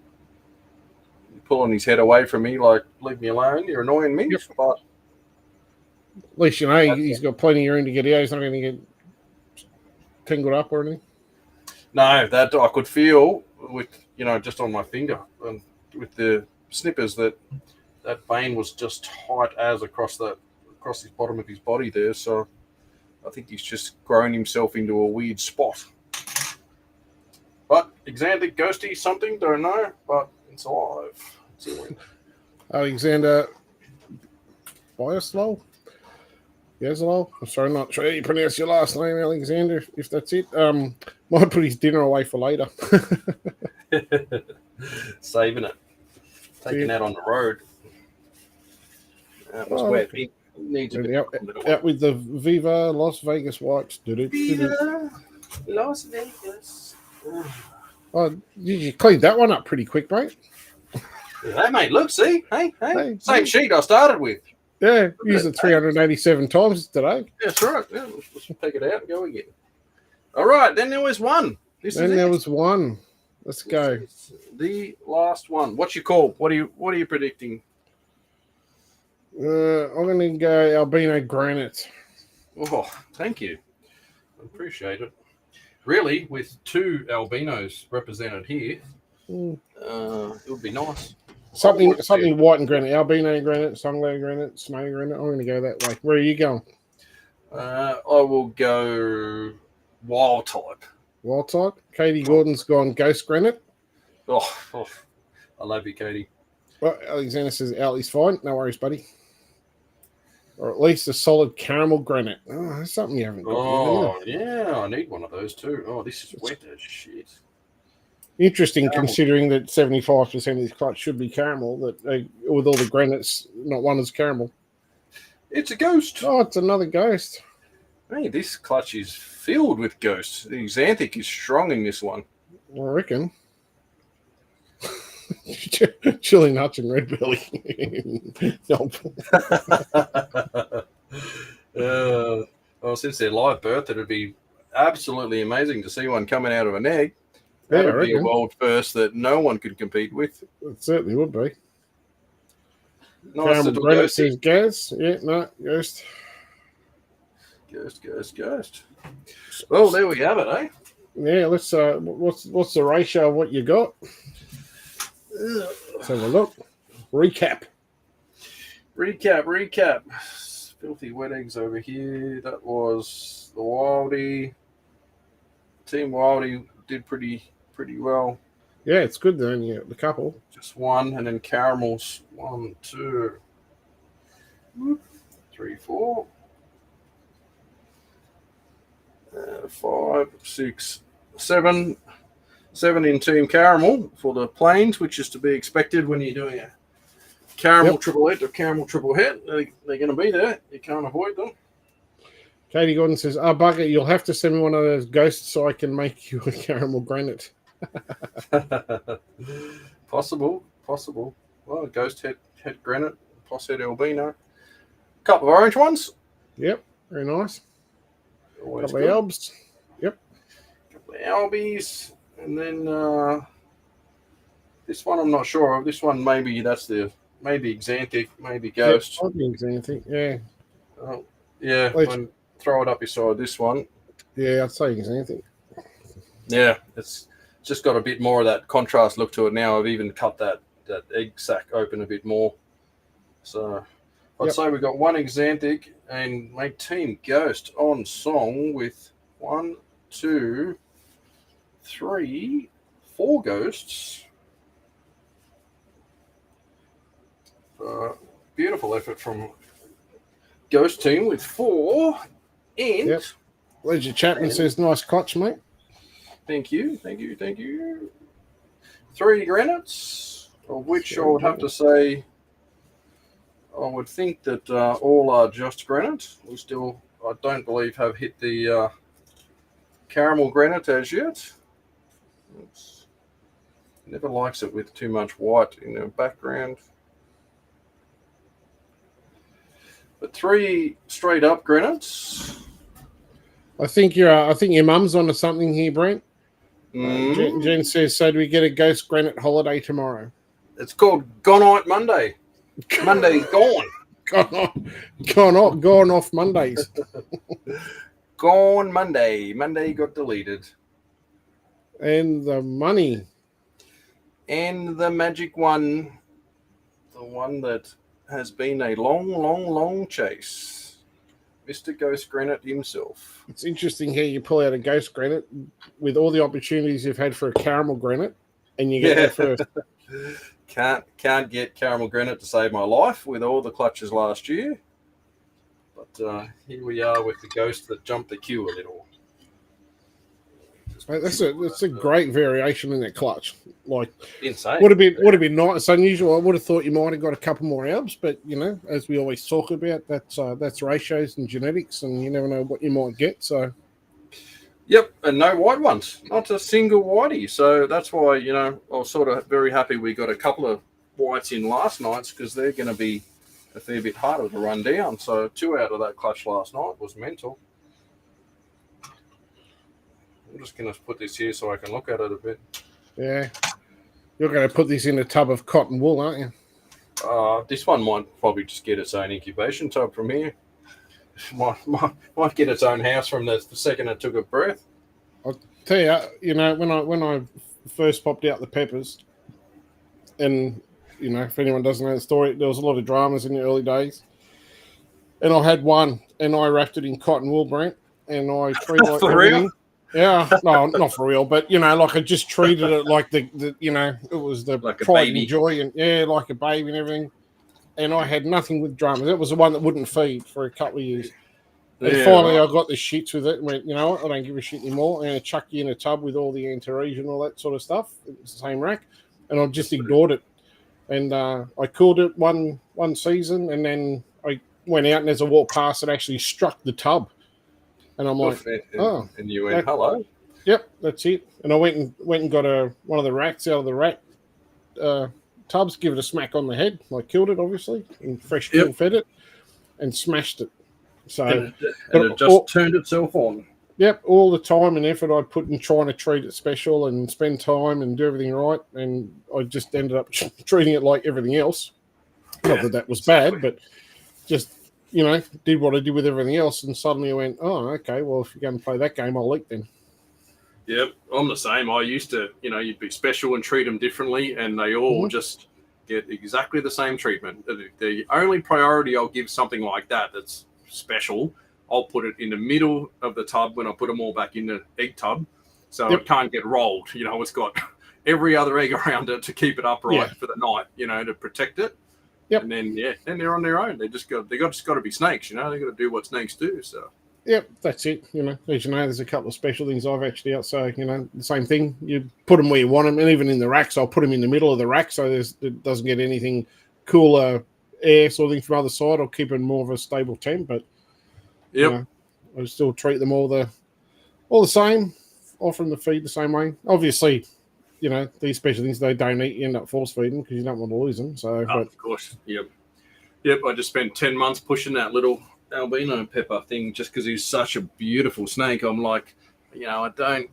pulling his head away from me, like, leave me alone. You're annoying me. Yep. But at least you know he's got plenty of room to get out. He's not going to get tangled up or anything. No, that I could feel with, just on my finger and with the snippers that vein was just tight as across the bottom of his body there. So I think he's just grown himself into a weird spot. But Alexander Ghosty something, don't know, but it's alive. It's a win. Alexander Bioslow? Bioslow? I'm sorry, not sure how you pronounce your last name, Alexander, if that's it. Might put his dinner away for later. Saving it. Taking that on the road. That was wet. He needs a bit out with the Viva Las Vegas wipes. Viva Las Vegas. Oh, did you clean that one up pretty quick, mate? Hey, mate, look, see? Hey. Same sheet I started with. Yeah, used it 387 times today. Yeah, that's right. Yeah, let's take it out and go again. All right, then there was one. There was one. Let's go. The last one. What's your call? What are you predicting? I'm going to go Albino Granite. Oh, thank you. I appreciate it. Really, with two albinos represented here, it would be nice. Something white and granite. Albino granite, Sunglow granite, snow granite. I'm going to go that way. Where are you going? I will go wild type. Wild type? Katie Gordon's gone ghost granite. Oh, I love you, Katie. Well, Alexander says Owlie's fine. No worries, buddy. Or at least a solid caramel granite. Oh, that's something you haven't got. Oh, yeah, I need one of those too. Oh, this is wet as shit. Interesting, Caramel. considering that 75% of this clutch should be caramel. That with all the granites, not one is caramel. It's a ghost. Oh, it's another ghost. Hey, this clutch is filled with ghosts. The xanthic is strong in this one. I reckon. Chili nuts and red belly. Nope. Well, since they're live birth, it'd be absolutely amazing to see one coming out of an egg. Yeah, That would be a world first that no one could compete with. It certainly would be. Nice Caramel little granite ghosty. says Gaz. Yeah, no, ghost. Ghost. Well, there we have it, eh? Yeah, let's. What's the ratio of what you got? Let's have a look. Recap. Filthy wet eggs over here. That was the Wildy. Team Wildy did pretty well. Yeah, it's good then. Yeah, the couple. Just one, and then caramels. 1, 2, 3, 4, 5, 6, 7. 7 in Team Caramel for the planes, which is to be expected when you're doing a caramel triple head or caramel triple head. They're going to be there. You can't avoid them. Katie Gordon says, bugger, you'll have to send me one of those ghosts so I can make you a caramel granite. Possible. Well, ghost head granite, poss head albino. Couple of orange ones. Yep, very nice. Always Couple good. of albs. Yep. Couple of albies. And then this one I'm not sure of. This one maybe xanthic, maybe ghost. Yep, xanthic, yeah. Yeah, throw it up beside this one. Yeah, I'd say xanthic. Yeah, it's just got a bit more of that contrast look to it now. I've even cut that egg sac open a bit more. So I'd say we've got one xanthic and make Team Ghost on song with 1, 2, 3, 4 ghosts. Beautiful effort from Ghost Team with 4. And Ledger Chapman says, nice clutch, mate. Thank you. 3 granites, of which I would have to say, I would think that all are just granite. I don't believe, have hit the caramel granite as yet. Never likes it with too much white in the background. But 3 straight up granites. I think your mum's onto something here, Brent. Jen says, so do we get a ghost granite holiday tomorrow? It's called Gonite Monday. Monday's gone. Gone off Mondays. Gone Monday. Monday got deleted. And the money. And the magic one. The one that has been a long chase. Mr. Ghost Granite himself. It's interesting how you pull out a ghost granite with all the opportunities you've had for a caramel granite, and you get there first. Can't get caramel granite to save my life with all the clutches last year. But here we are with the ghost that jumped the queue a little. That's a great variation in that clutch. Like, insane. Would have been nice. It's unusual. I would have thought you might have got a couple more albs, but as we always talk about, that's ratios and genetics, and you never know what you might get. So, yep, and no white ones, not a single whitey. So that's why I was sort of very happy we got a couple of whites in last night's, because they're going to be a fair bit harder to run down. So 2 out of that clutch last night was mental. I'm just going to put this here so I can look at it a bit. Yeah. You're going to put this in a tub of cotton wool, aren't you? This one might probably just get its own incubation tub from here. Might get its own house from the second it took a breath. I'll tell you, when I first popped out the peppers, and, if anyone doesn't know the story, there was a lot of dramas in the early days. And I had one, and I wrapped it in cotton wool, Brent, and I treated like for real? Yeah, no, not for real, but like I just treated it like the it was the like pride and joy, and like a baby and everything. And I had nothing with dramas. It was the one that wouldn't feed for a couple of years. And finally, I got the shits with it and went, you know what, I don't give a shit anymore. I'm going to chuck you in a tub with all the antares and all that sort of stuff. It's the same rack. And I just ignored it. And I cooled it one season, and then I went out, and as I walked past, it actually struck the tub. And I'm like, and you went, hello? Yep, that's it. And I went and got one of the racks out of the rack tubs, give it a smack on the head. I killed it, obviously, and fresh kill fed it, and smashed it. So and it just turned itself on. Yep, all the time and effort I put in trying to treat it special and spend time and do everything right, and I just ended up treating it like everything else. Not that was bad, but just, you know, did what I did with everything else, and suddenly I went, oh, okay, well, if you're going to play that game, I'll eat then. Yep, I'm the same. I used to, you know, you'd be special and treat them differently, and they all just get exactly the same treatment. The only priority I'll give something like that's special, I'll put it in the middle of the tub when I put them all back in the egg tub, so it can't get rolled. You know, it's got every other egg around it to keep it upright for the night, you know, to protect it. Yep. And then then they're on their own. They just got to be snakes, you know. They got to do what snakes do. So. Yep, that's it. You know, as you know, there's a couple of special things I've actually out. So, you know, the same thing. You put them where you want them, and even in the racks, I'll put them in the middle of the rack so it doesn't get anything cooler air sort of thing from the other side. I'll keep it more of a stable temp, but you know, I still treat them all the same, offer them the feed the same way. Obviously, you know, these special things they don't eat, you end up force feeding because you don't want to lose them. So, of course, yep. I just spent 10 months pushing that little albino pepper thing just because he's such a beautiful snake. I'm like, you know, I don't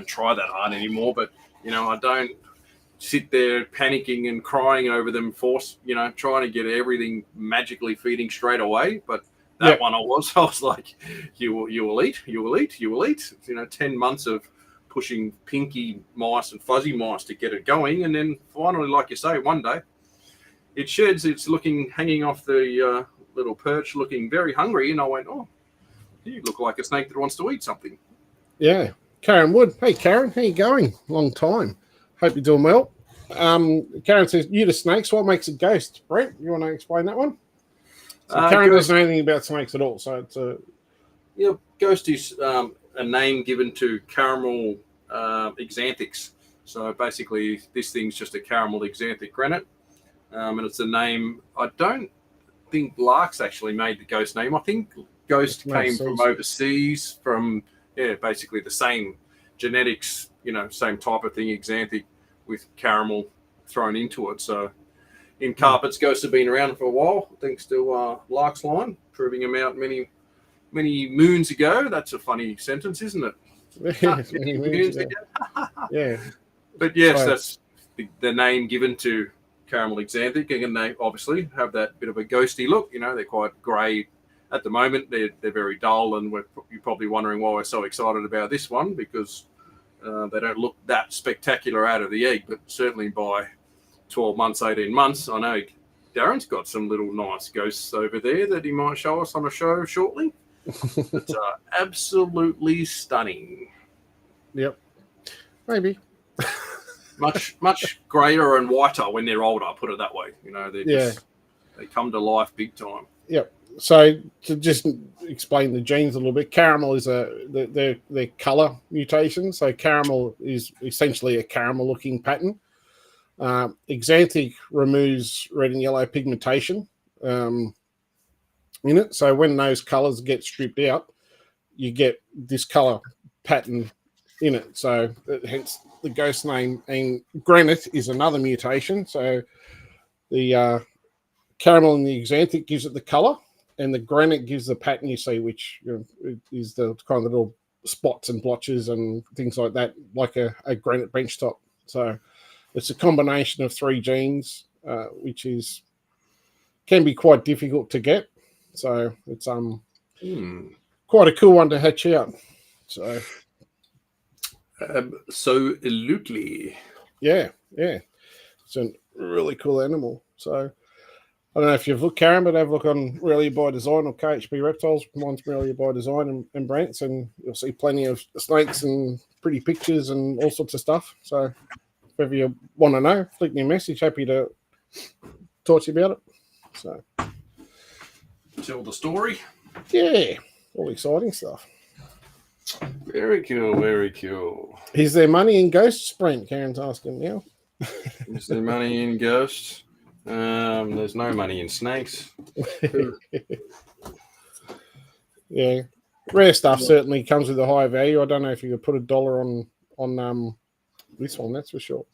try that hard anymore, but you know, I don't sit there panicking and crying over them, trying to get everything magically feeding straight away. But that one I was like, you will eat. You know, 10 months of pushing pinky mice and fuzzy mice to get it going, and then finally, like you say, one day it sheds. It's hanging off the little perch, looking very hungry, and I went, oh, you look like a snake that wants to eat something. Yeah. Karen Wood. Hey, Karen, how you going? Long time. Hope you're doing well. Karen says, you to snakes, what makes a ghost? Brent, you want to explain that one? So Karen doesn't know anything about snakes at all, so it's a... Yeah, ghost is a name given to caramel exanthics. So basically, this thing's just a caramel exanthic granite, and it's a name... I don't think Lark's actually made the ghost name. I think ghost came from overseas, from basically the same genetics, you know, same type of thing, exanthic with caramel thrown into it. So in carpets, ghosts have been around for a while, thanks to Lark's line, proving them out many moons ago. That's a funny sentence, isn't it? Many moons ago. Yeah. But yes, that's the name given to caramel exanthic, and they obviously have that bit of a ghosty look. You know, they're quite grey at the moment. They're very dull, and you're probably wondering why we're so excited about this one, because they don't look that spectacular out of the egg, but certainly by 12 months, 18 months, I know Darren's got some little nice ghosts over there that he might show us on a show shortly. It's absolutely stunning. Yep. Maybe. much greyer and whiter when they're older, put it that way. You know, they come to life big time. Yep. So to just explain the genes a little bit, caramel is their color mutation. So caramel is essentially a caramel looking pattern. Exanthic removes red and yellow pigmentation in it. So when those colors get stripped out, you get this color pattern in it. So hence the ghost name. And granite is another mutation. So the caramel in the exanthic gives it the color, and the granite gives the pattern you see, which is the kind of little spots and blotches and things like that, like a granite bench top. So it's a combination of three genes, which can be quite difficult to get. So it's quite a cool one to hatch out. So absolutely. Yeah. It's a really cool animal. So I don't know if you've looked, Karen, but have a look on Really by Design or KHP Reptiles. Mine's Really by Design and Brent's, and you'll see plenty of snakes and pretty pictures and all sorts of stuff. So if ever you want to know, flick me a message. Happy to talk to you about it. So tell the story. Yeah, all exciting stuff. Very cool, very cool. Is there money in ghosts, Brent? Karen's asking now. Is there money in ghosts? There's no money in snakes. Yeah, rare stuff certainly comes with a higher value. I don't know if you could put $1 on this one, that's for sure.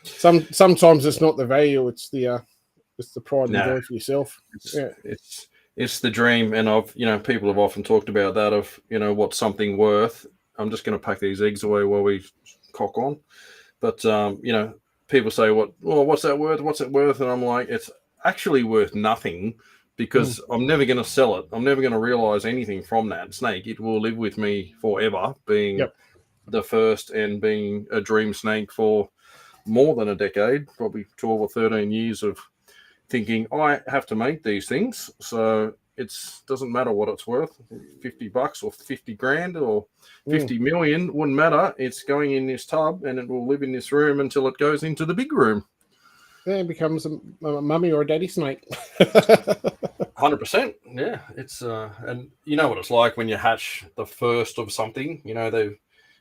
Sometimes it's not the value; it's the pride and joy for yourself. It's the dream, and people have often talked about that of what's something worth. I'm just going to pack these eggs away while we cock on, but people say, what's that worth? What's it worth? And I'm like, it's actually worth nothing because I'm never going to sell it. I'm never going to realize anything from that snake. It will live with me forever, being the first and being a dream snake for more than a decade, probably 12 or 13 years of thinking I have to make these things. So it doesn't matter what it's worth, $50 or 50 grand or 50 million, wouldn't matter. It's going in this tub and it will live in this room until it goes into the big room. Yeah, it becomes a mummy or a daddy snake. 100%. Yeah. It's and you know what it's like when you hatch the first of something,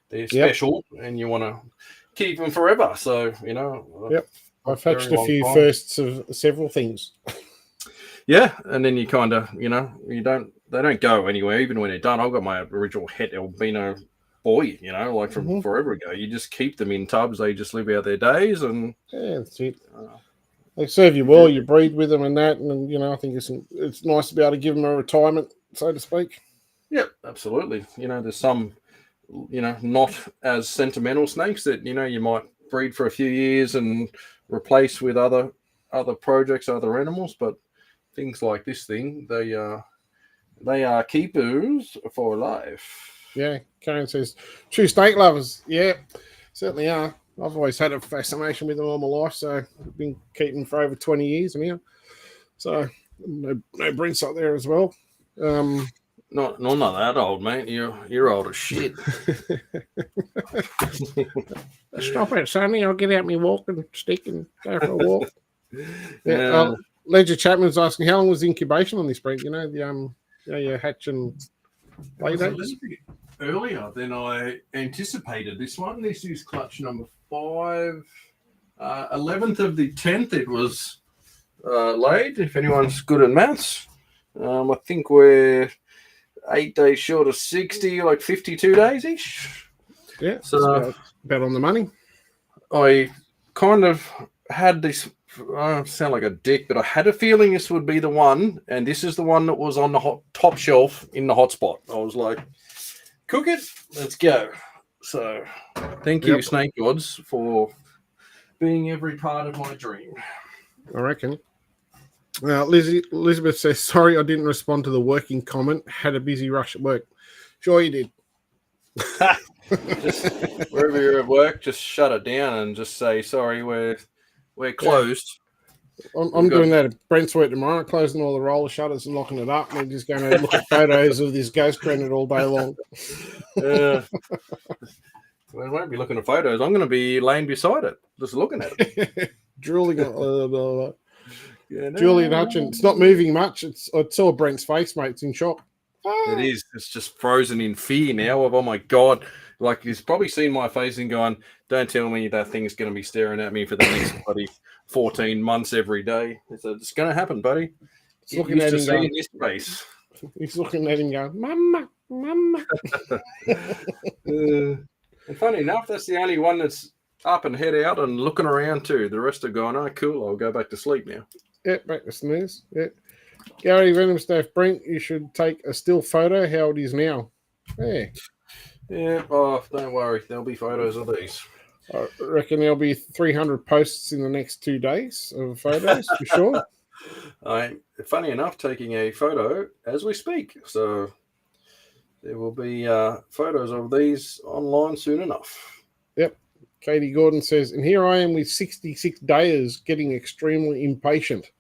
they're special and you want to keep them forever. So, I've hatched a few firsts of several things. Yeah, and then you kind of, they don't go anywhere, even when they're done. I've got my original Het Albino boy, like from forever ago. You just keep them in tubs. They just live out their days. And yeah, that's it. They serve you well. You breed with them and that. And, I think it's nice to be able to give them a retirement, so to speak. Yep, absolutely. There's some, not as sentimental snakes that, you might breed for a few years and replace with other projects, other animals. But things like this thing, they are keepers for life. Yeah, Karen says, true snake lovers. Yeah, certainly are. I've always had a fascination with them all my life, so I've been keeping for over 20 years now. So no Brent's up there as well. Not that old, mate. You're old as shit. Stop it, Sonny. I'll get out my walking stick and go for a walk. Ledger Chapman's asking, how long was the incubation on this breed? Your hatch and play dates? A little bit earlier than I anticipated. This one. This is clutch number 5. 11th of the 10th. It was laid. If anyone's good at maths, I think we're 8 days short of 60, like 52 days ish. Yeah, so about on the money. I kind of had this. I sound like a dick, but I had a feeling this would be the one, and this is the one that was on the top shelf in the hotspot. I was like, cook it, let's go. So thank you, Snake Gods, for being every part of my dream. I reckon. Elizabeth says, sorry, I didn't respond to the working comment. Had a busy rush at work. Sure you did. Just wherever you're at work, just shut it down and just say, sorry, we're closed. I'm doing that at Brent's work tomorrow, closing all the roller shutters and locking it up. And we're just going to look at photos of this ghost granite all day long. Well, I won't be looking at photos. I'm going to be laying beside it, just looking at it. Drooling on Julian Hutchin. It's not moving much. I saw Brent's face, mate. It's in shock. It is. It's just frozen in fear now of, oh my God. Like, he's probably seen my face and gone, don't tell me that thing's going to be staring at me for the next bloody 14 months every day. It's going to happen, buddy. He's looking at him going, his face. He's looking at him going, Mama, Mama. And funny enough, that's the only one that's up and head out and looking around too. The rest are going, oh, cool, I'll go back to sleep now. Yeah, back to snooze. Yeah. Gary Venomstaff, Brent, you should take a still photo how it is now. Yeah. Yeah, oh, don't worry. There'll be photos of these. I reckon there'll be 300 posts in the next 2 days of photos, for sure. I'm, funny enough, taking a photo as we speak. So there will be photos of these online soon enough. Yep. Katie Gordon says, and here I am with 66 days getting extremely impatient.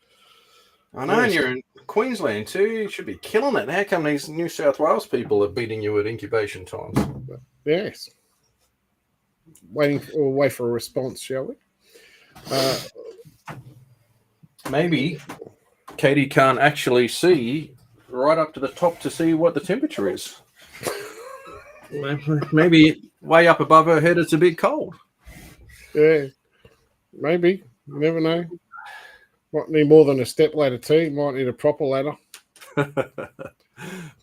I know, and you're in Queensland too. You should be killing it. How come these New South Wales people are beating you at incubation times? Yes. Wait for a response, shall we? Maybe Katie can't actually see right up to the top to see what the temperature is. Maybe way up above her head, it's a bit cold. Yeah, maybe. You never know. Might need more than a step ladder too. Might need a proper ladder.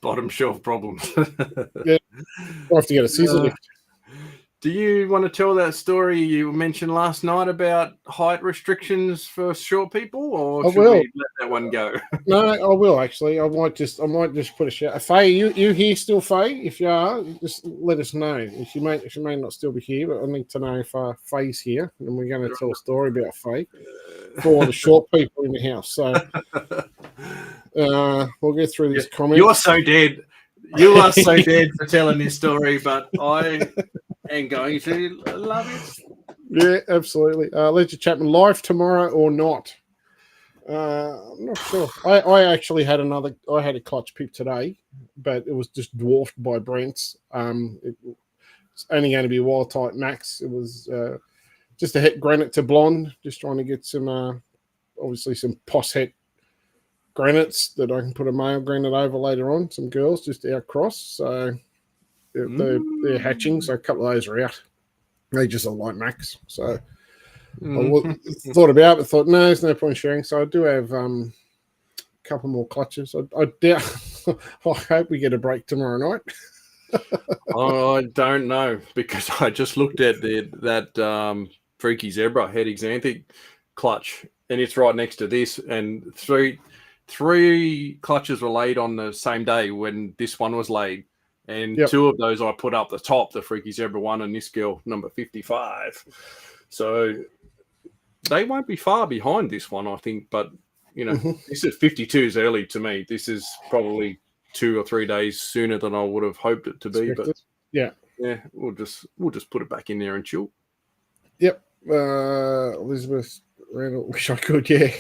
Bottom shelf problems. Yeah, I'll have to get a scissor lift. Do you want to tell that story you mentioned last night about height restrictions for short people, or should we let that one go? No, I will actually. I might just put a shout. Faye, you here still, Faye? If you are, just let us know. She may not still be here, but I need to know if Faye's here, and we're going to tell a story about Faye for all the short people in the house. So we'll get through this comment. You're so dead. You are so dead for telling this story, but I am going to love it. Yeah, absolutely. Ledger Chapman, live tomorrow or not? I'm not sure. I actually had a clutch pip today, but it was just dwarfed by Brent's. It's only going to be wild type max. It was just a het granite to blonde, just trying to get some, obviously some poss het granites that I can put a male granite over later on. Some girls just outcross, so they're hatching. So a couple of those are out. They just are light max. So I thought about it, but thought no, there's no point sharing. So I do have a couple more clutches. I doubt. I hope we get a break tomorrow night. I don't know, because I just looked at that Freaky Zebra het xanthic clutch, and it's right next to this, and three clutches were laid on the same day when this one was laid, and two of those I put up the top, the Freaky Zebra one and this girl number 55. So they won't be far behind this one, I think. But this is 52 is early to me. This is probably 2 or 3 days sooner than I would have hoped it to be. But yeah, we'll just put it back in there and chill. Yep. Elizabeth Randall, wish I could. Yeah.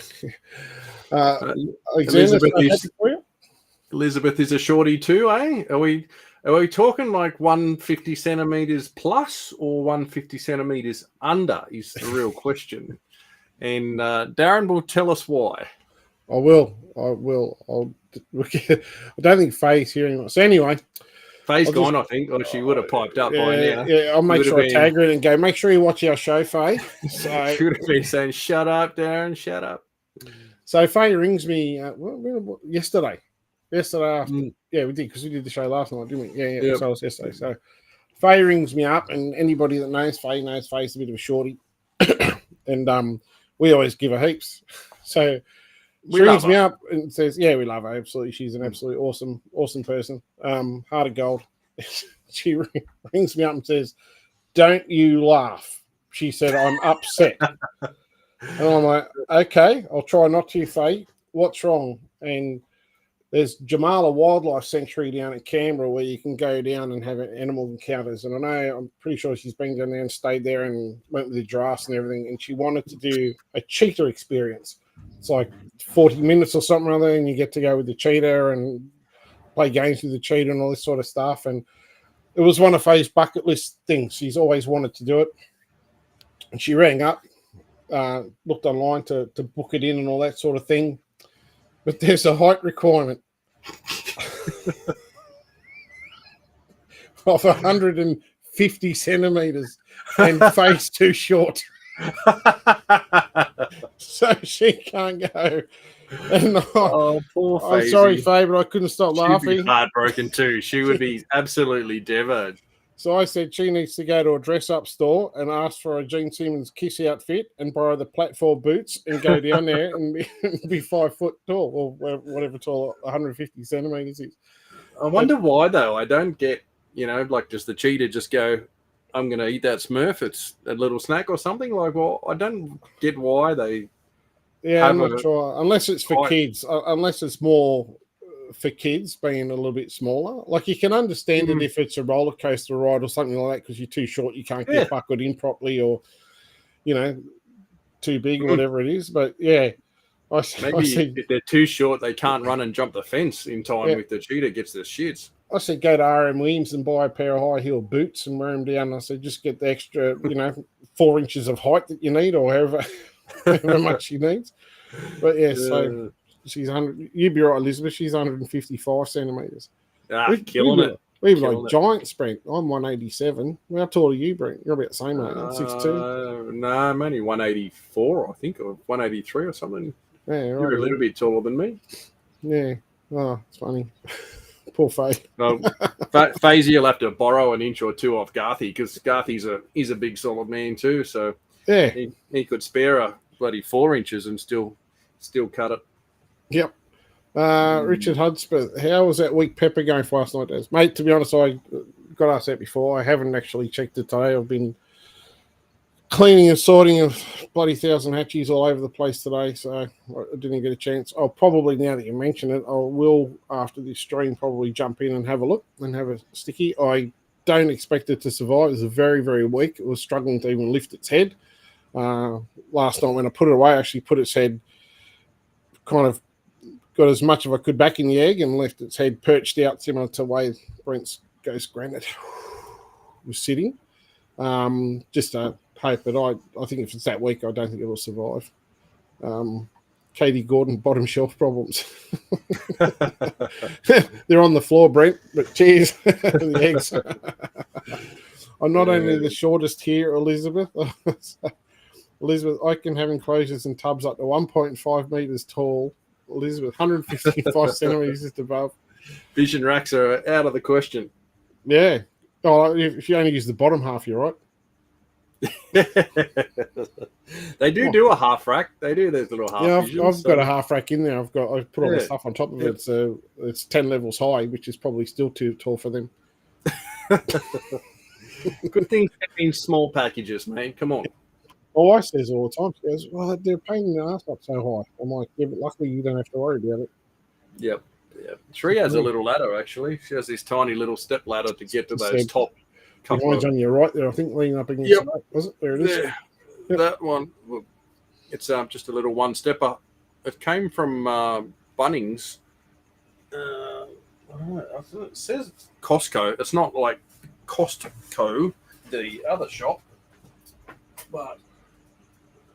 Elizabeth is a shorty too, eh? Are we talking like 150 centimeters plus or 150 centimeters under is the real question. And Darren will tell us why. I will. I don't think Faye's hearing us. So anyway, Faye's gone, I think, or she would have piped up by now. Yeah, I'll make sure I tag her and go, make sure you watch our show, Faye. So, she would have been saying, shut up, Darren, shut up. So Faye rings me yesterday. Yesterday after, we did, because we did the show last night, didn't we? Yeah. Yep. So it was yesterday. So Faye rings me up, and anybody that knows Faye's a bit of a shorty, and we always give her heaps. So she rings me up and says, "Yeah, we love her absolutely. She's an absolutely awesome person. Heart of gold." She rings me up and says, "Don't you laugh." She said, "I'm upset." And I'm like, okay, I'll try not to, Faye. What's wrong? And there's Jamala Wildlife Sanctuary down at Canberra where you can go down and have animal encounters. And I'm pretty sure she's been down there and stayed there and went with the giraffes and everything. And she wanted to do a cheetah experience. It's like 40 minutes or something or other, and you get to go with the cheetah and play games with the cheetah and all this sort of stuff. And it was one of Faye's bucket list things. She's always wanted to do it. And she rang up. Looked online to book it in and all that sort of thing, but there's a height requirement of 150 centimeters, and Faye's too short, so she can't go. And poor Faye. I'm sorry, Faye, but I couldn't stop laughing. She'd be heartbroken too. She would be absolutely devastated. So I said she needs to go to a dress-up store and ask for a Gene Simmons kiss outfit and borrow the platform boots and go down there and be 5 foot tall, or whatever tall 150 centimeters is. I wonder why, though. I don't get, like, does the cheetah just go, I'm going to eat that Smurf, it's a little snack or something? Like, well, I don't get why they... Yeah, I'm not sure. Unless it's for kids. Unless it's more... for kids being a little bit smaller, like you can understand it if it's a roller coaster ride or something like that, because you're too short, you can't get buckled in properly, or too big or whatever it is. But I said, if they're too short, they can't run and jump the fence in time with the cheetah gets the shits. I said, go to RM Williams and buy a pair of high heel boots and wear them down. I said, just get the extra 4 inches of height that you need, or however much she needs. But so She's 100. You'd be right, Elizabeth. She's 155 centimeters. Killing it. We're like giants, Brent. I'm 187. How tall are you, Brent? You're about the same, mate. 6'2". No, I'm only 184, I think, or 183 or something. Yeah, right. You're a little bit taller than me. Yeah. Oh, it's funny. Poor Faye. Well, Fazy will have to borrow an inch or two off Garthy because Garthy's a big solid man too. So yeah, he could spare a bloody 4 inches and still cut it. Yep. Richard Hudspeth, how was that week pepper going for last night, Des? Mate, to be honest, I got asked that before. I haven't actually checked it today. I've been cleaning and sorting of bloody 1,000 hatchies all over the place today, so I didn't get a chance. I'll probably, now that you mention it, I will, after this stream, probably jump in and have a look and have a sticky. I don't expect it to survive. It was very, very weak. It was struggling to even lift its head. Last night when I put it away, I actually put its head kind of got as much as I could back in the egg and left its head perched out similar to the way Brent's ghost granite was sitting. Just to hope, but I think if it's that weak, I don't think it will survive. Katie Gordon, bottom shelf problems. They're on the floor, Brent, but cheers. The eggs. I'm not only the shortest here, Elizabeth. Elizabeth, I can have enclosures and tubs up to 1.5 meters tall. Elizabeth, 155 centimeters just above. Vision racks are out of the question. Yeah. Oh, if you only use the bottom half, you're right. They do a half rack. They do those little half. Yeah, visions, I've got a half rack in there. I put all the stuff on top of it. So it's 10 levels high, which is probably still too tall for them. Good thing in small packages, mate. Come on. My wife says all the time, she goes, well, they're paying the ass up so high. I'm like, yeah, but luckily you don't have to worry about it. Yep. Shree has a little ladder, actually. She has this tiny little step ladder to get to those top couple. Mine's on your right there, I think, leaning up against the was it? There it is. Yep. That one, it's just a little one-stepper. It came from Bunnings. It says Costco. It's not like Costco, the other shop, but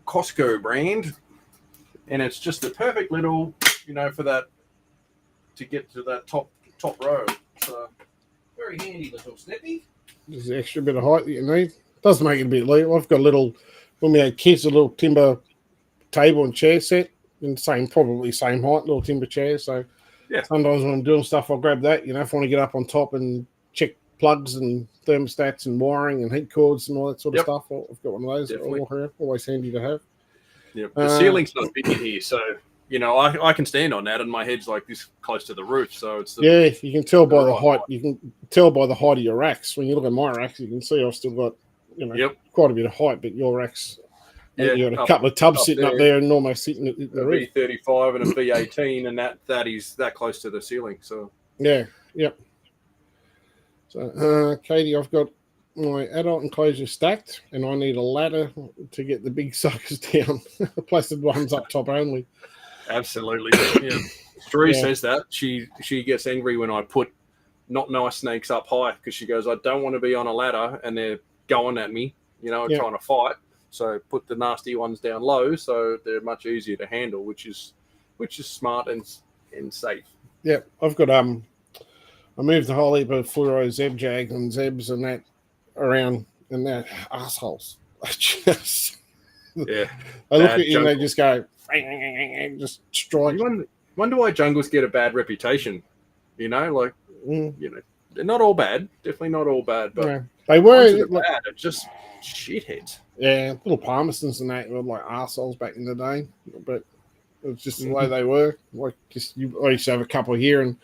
Costco brand, and it's just the perfect little, for that, to get to that top row. So very handy little snippy. There's an extra bit of height that you need. Does make it a bit legal. I've got a little, when we had kids, a little timber table and chair set, and probably same height, little timber chair. So sometimes when I'm doing stuff, I'll grab that. If I want to get up on top and check plugs and thermostats and wiring and heat cords and all that sort of stuff, I've got one of those. Always handy to have. Yep. The ceiling's not big in here, so I can stand on that, and my head's like this close to the roof, so it's you can tell by the height. You can tell by the height of your racks. When you look at my racks, you can see I've still got quite a bit of height, but your racks, you got a couple of tubs sitting up there and almost sitting at the roof. B35 and a B18, and that is that close to the ceiling. So So, Katie, I've got my adult enclosure stacked, and I need a ladder to get the big suckers down. The plastic ones up top only. Absolutely. Yeah. Sheree says that. She gets angry when I put not nice snakes up high because she goes, I don't want to be on a ladder and they're going at me, trying to fight. So put the nasty ones down low so they're much easier to handle, which is smart and safe. Yeah, I've got I moved the whole heap of fluoro Zeb Jags and Zebs and that around, and they're assholes. I look at you and they just go, just strike. Wonder why jungles get a bad reputation. They're not all bad. Definitely not all bad, but they were bad. It's just shitheads. Yeah, little palmerstons and that were like assholes back in the day, but it's just the way they were. Like I used to have a couple here, and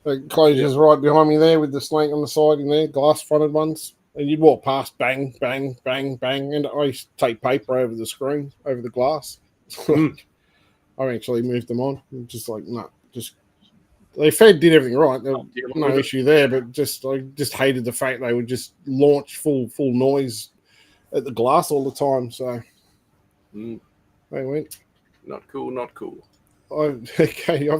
the enclosure's right behind me there with the snake on the side in there, glass fronted ones. And you'd walk past, bang, bang, bang, bang, and I used to take paper over the screen, over the glass. I actually moved them on. Just like, no, they did everything right. There was no issue there, but I just hated the fact they would just launch full noise at the glass all the time. So they went. Not cool. I've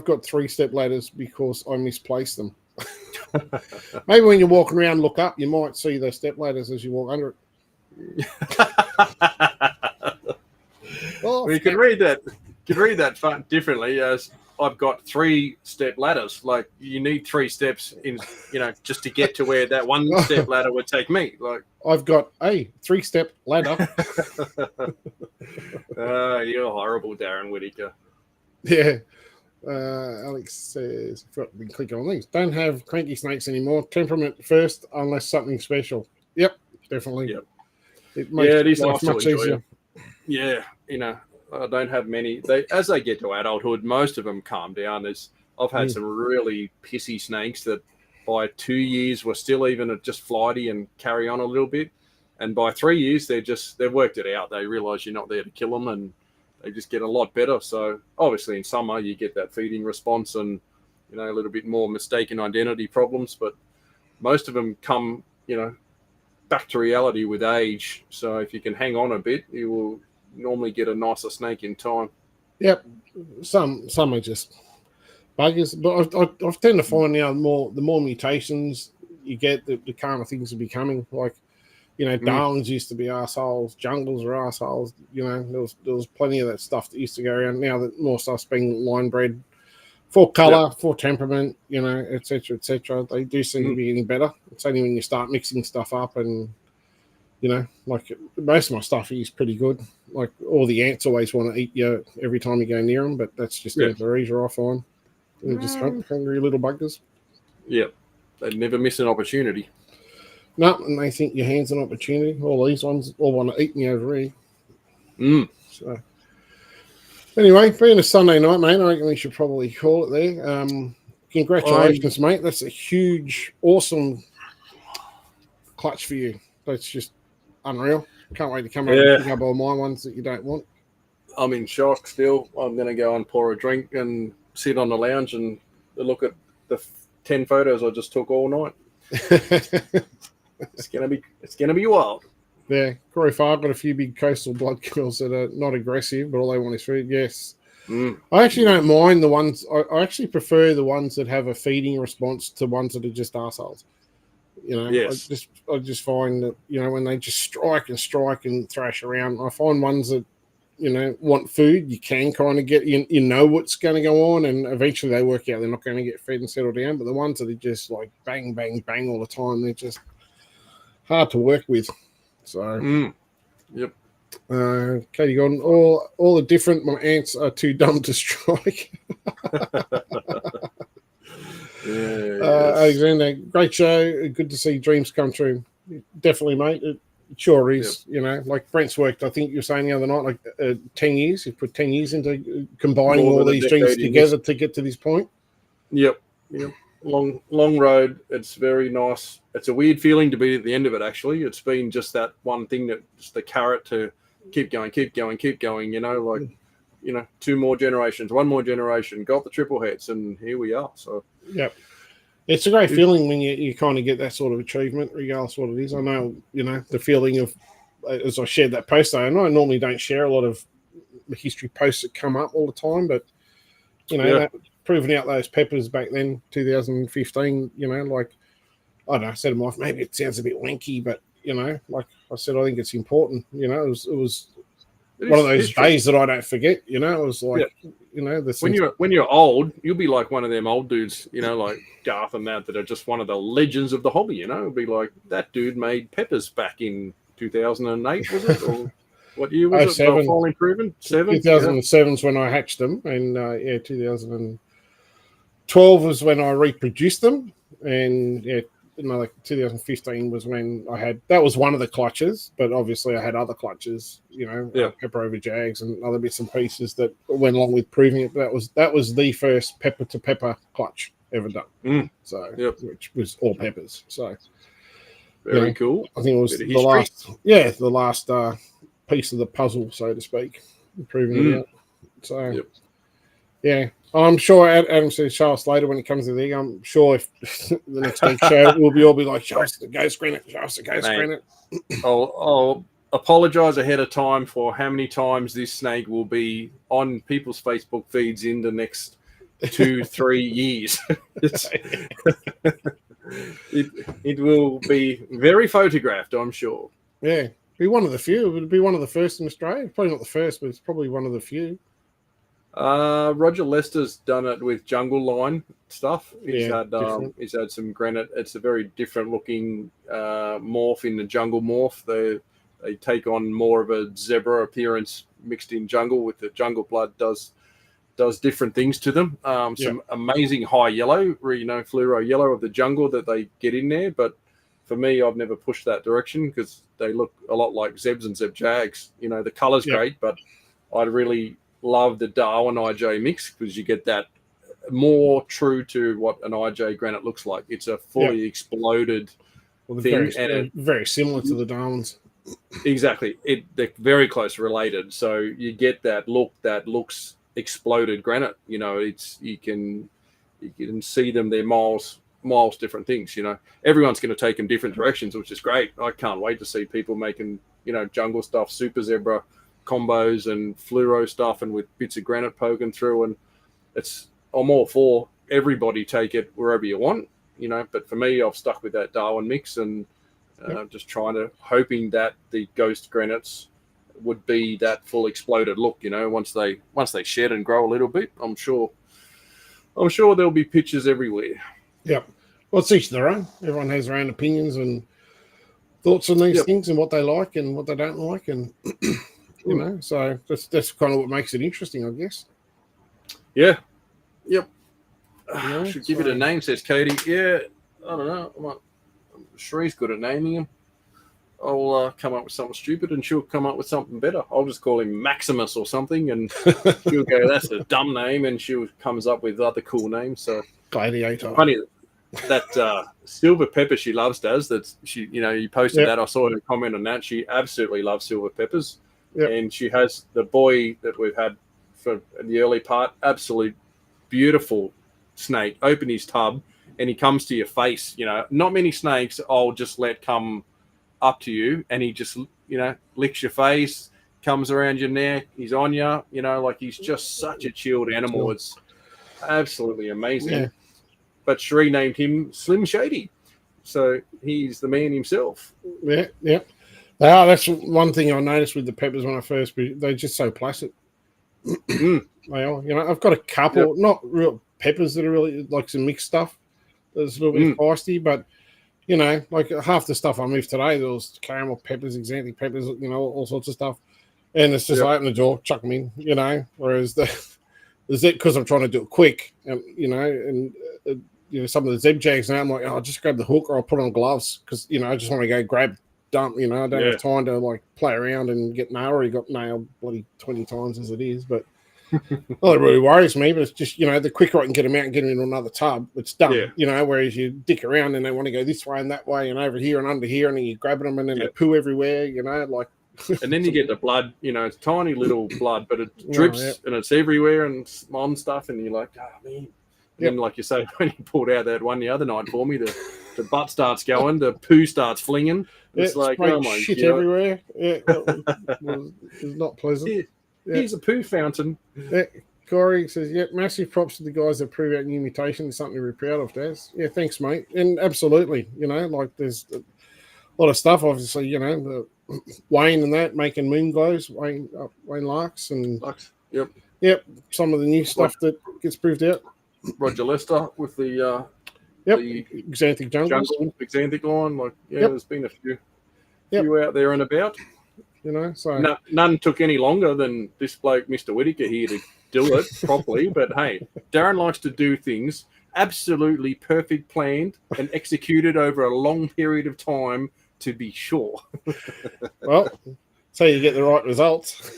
got 3-step ladders because I misplaced them. Maybe when you're walking around, look up, you might see the step ladders as you walk under it. You can read that differently. I've got 3-step ladders. Like you need 3 steps in, just to get to where that 1-step ladder would take me. Like I've got a 3-step ladder. You're horrible, Darren Whitaker. Yeah. Alex says, I've got to click on these. Don't have cranky snakes anymore. Temperament first, unless something special. Yep, definitely. Yep. It makes it is life nice much to enjoy easier. it. Yeah, I don't have many. As they get to adulthood, most of them calm down. I've had some really pissy snakes that by 2 years were still even just flighty and carry on a little bit, and by 3 years they've worked it out. They realise you're not there to kill them, and they just get a lot better. So obviously in summer you get that feeding response and a little bit more mistaken identity problems, but most of them come back to reality with age. So if you can hang on a bit, you will normally get a nicer snake in time. Yep, some are just buggers, but I tend to find now the more mutations you get, the kind of things are becoming. Like Darwins used to be arseholes, jungles are arseholes. There was plenty of that stuff that used to go around. Now that more stuff's being line bred for colour, for temperament, etc., etc. They do seem to be getting better. It's only when you start mixing stuff up and like most of my stuff is pretty good. Like all the ants always want to eat you every time you go near them, but that's just Antaresia, I find. They're just hungry little buggers. Yeah, they never miss an opportunity. No, and they think your hand's an opportunity. All these ones all want to eat me over here. So anyway, being a Sunday night, mate, I reckon we should probably call it there. Congratulations, mate. That's a huge, awesome clutch for you. That's just unreal. Can't wait to come over and pick up all my ones that you don't want. I'm in shock still. I'm going to go and pour a drink and sit on the lounge and look at the 10 photos I just took all night. It's gonna be wild. Yeah, Corey Farr got a few big coastal blood kills that are not aggressive, but all they want is food. Yes, I actually don't mind the ones. I actually prefer the ones that have a feeding response to ones that are just arseholes. Yes. I just find that when they just strike and thrash around, I find ones that want food. You can kind of get what's going to go on, and eventually they work out they're not going to get fed and settle down. But the ones that are just like bang bang bang all the time, they're just hard to work with. So, yep. Katie Gordon, all the different. My ants are too dumb to strike. Alexander, great show. Good to see dreams come true. Definitely, mate. It sure is. Yep. Like Brent's worked. I think you were saying the other night, like 10 years. He put 10 years into combining all these dreams together to get to this point. Yep. Long road. It's very nice. It's a weird feeling to be at the end of it. Actually, it's been just that one thing that's the carrot to keep going. 2 more generations, 1 more generation, got the triple heads, and here we are. So, yep. It's a great feeling when you kind of get that sort of achievement, regardless of what it is. I know, the feeling of, as I shared that post, I know I normally don't share a lot of the history posts that come up all the time, but, that, proving out those peppers back then, 2015, like, I don't know, I said to my wife, maybe it sounds a bit wanky, but, like I said, I think it's important. It was one of those days that I don't forget. It was like, when you're old, you'll be like one of them old dudes, like Garth and that are just one of the legends of the hobby. It'll be like that dude made peppers back in 2008, was it? Or what year was it? Finally proven 2007 is when I hatched them, and 2012 was when I reproduced them, and 2015 was when that was one of the clutches, but obviously I had other clutches, pepper over jags and other bits and pieces that went along with proving it. But that was the first pepper to pepper clutch ever done. So, which was all peppers. So very cool. I think it was the last piece of the puzzle, so to speak, proving it out. So, I'm sure Adam says show us later when it comes to the egg. I'm sure if the next week's show we'll be like, show us the ghost granite, show us the ghost granite. I'll apologise ahead of time for how many times this snake will be on people's Facebook feeds in the next 2-3 years. It will be very photographed, I'm sure. Yeah, be one of the few. It would be one of the first in Australia. Probably not the first, but it's probably one of the few. Roger Lester's done it with Jungle Line stuff. He's different. had some granite. It's a very different looking morph in the jungle morph. They take on more of a zebra appearance mixed in jungle with the jungle blood does different things to them. Some amazing high yellow, fluoro yellow of the jungle that they get in there. But for me, I've never pushed that direction because they look a lot like Zebs and Zeb Jags. The color's great, but I really love the Darwin IJ mix because you get that more true to what an IJ granite looks like. It's a fully exploded thing. Very similar to the Darwins. Exactly. They're very close related. So you get that look that looks exploded granite. You can see them. They're miles different things. Everyone's going to take them different directions, which is great. I can't wait to see people making jungle stuff, super zebra combos and fluoro stuff, and with bits of granite poking through. And I'm all for everybody take it wherever you want. But for me, I've stuck with that Darwin mix and just hoping that the ghost granites would be that full exploded look. Once they shed and grow a little bit, I'm sure there'll be pictures everywhere. Yeah, well, it's each their own. Everyone has their own opinions and thoughts on these things and what they like and what they don't like, and so that's kind of what makes it interesting, I guess. Yeah. Yep. Should give it a name, says Katie. Yeah, I don't know. Shree's good at naming him. I'll come up with something stupid and she'll come up with something better. I'll just call him Maximus or something, and she'll go, that's a dumb name, and she comes up with other cool names. So Gladiator. Funny that silver pepper she loves does. That she, you posted that. I saw her comment on that. She absolutely loves silver peppers, and she has the boy that we've had for the early part. Absolute beautiful snake. Open his tub and he comes to your face. Not many snakes I'll just let come up to you, and he just licks your face, comes around your neck, he's on you, like he's just such a chilled animal. It's absolutely amazing. But Sheree named him Slim Shady, so he's the man himself. That's one thing I noticed with the peppers when I first, they're just so placid. They are. I've got a couple, not real peppers that are really like some mixed stuff that's a little bit feisty, but like half the stuff I moved today, there was caramel peppers, xanthic peppers, all sorts of stuff. And it's just I open the door, chuck them in, whereas there's it because I'm trying to do it quick. And, some of the Zeb Jags now, I'm like, I'll just grab the hook or I'll put on gloves because, I just want to go grab, dump, I don't have time to like play around and get nailed. I already got nailed bloody 20 times as it is, but well, it really worries me, but it's just, the quicker I can get them out and get them into another tub, it's done, whereas you dick around and they want to go this way and that way and over here and under here, and then you're grabbing them and then they poo everywhere, like. And then you get the blood, it's tiny little blood, but it drips and it's everywhere and on stuff, and you're like, oh, man. And then, like you say, when you pulled out that one the other night for me, the butt starts going, the poo starts flinging. It's like, oh my shit everywhere. It was not pleasant. Here's a poo fountain. Corey says, massive props to the guys that prove out new mutations. Something to be proud of, Daz. Yeah, thanks, mate. And absolutely, like there's a lot of stuff, obviously, the Wayne and that making moon glows, Wayne Larks and some of the new stuff that gets proved out. Roger Lester with the Xanthic Jungle, Xanthic line, there's been a few out there and about. So none took any longer than this bloke, Mr. Whitaker, here to do it properly. But hey, Darren likes to do things absolutely perfect, planned and executed over a long period of time to be sure. Well, so you get the right results.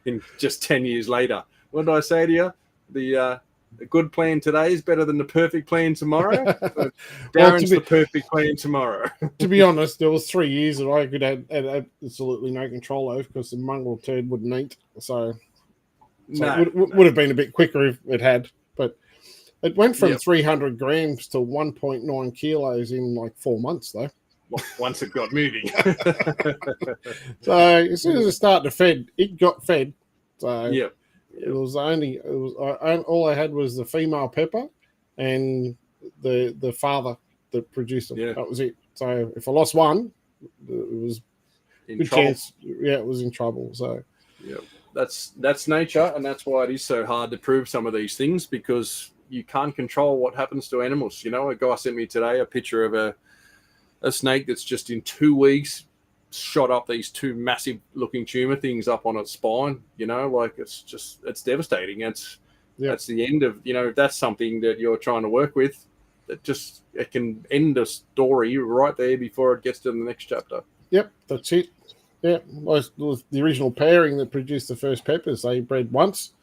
in just 10 years later. What did I say to you? The good plan today is better than the perfect plan tomorrow. Darren's the perfect plan tomorrow. To be honest, there was 3 years that I could have absolutely no control over because the mongrel turd wouldn't eat. So it would have been a bit quicker if it had. But it went from 300 grams to 1.9 kilos in like 4 months, though. Once it got moving. So as soon as it started to fed, it got fed. So it was all I had was the female pepper and the father that produced them. That was it. So if I lost one, it was in good trouble. chance. Yeah, it was in trouble. So that's nature, and that's why it is so hard to prove some of these things, because you can't control what happens to animals. You know, a guy sent me today a picture of a snake that's just in 2 weeks shot up these 2 massive looking tumor things up on its spine. You know, like it's devastating. That's the end of, you know, if that's something that you're trying to work with, it can end a story right there before it gets to the next chapter. Yep, that's it. Yeah, was the original pairing that produced the first peppers. They bred once,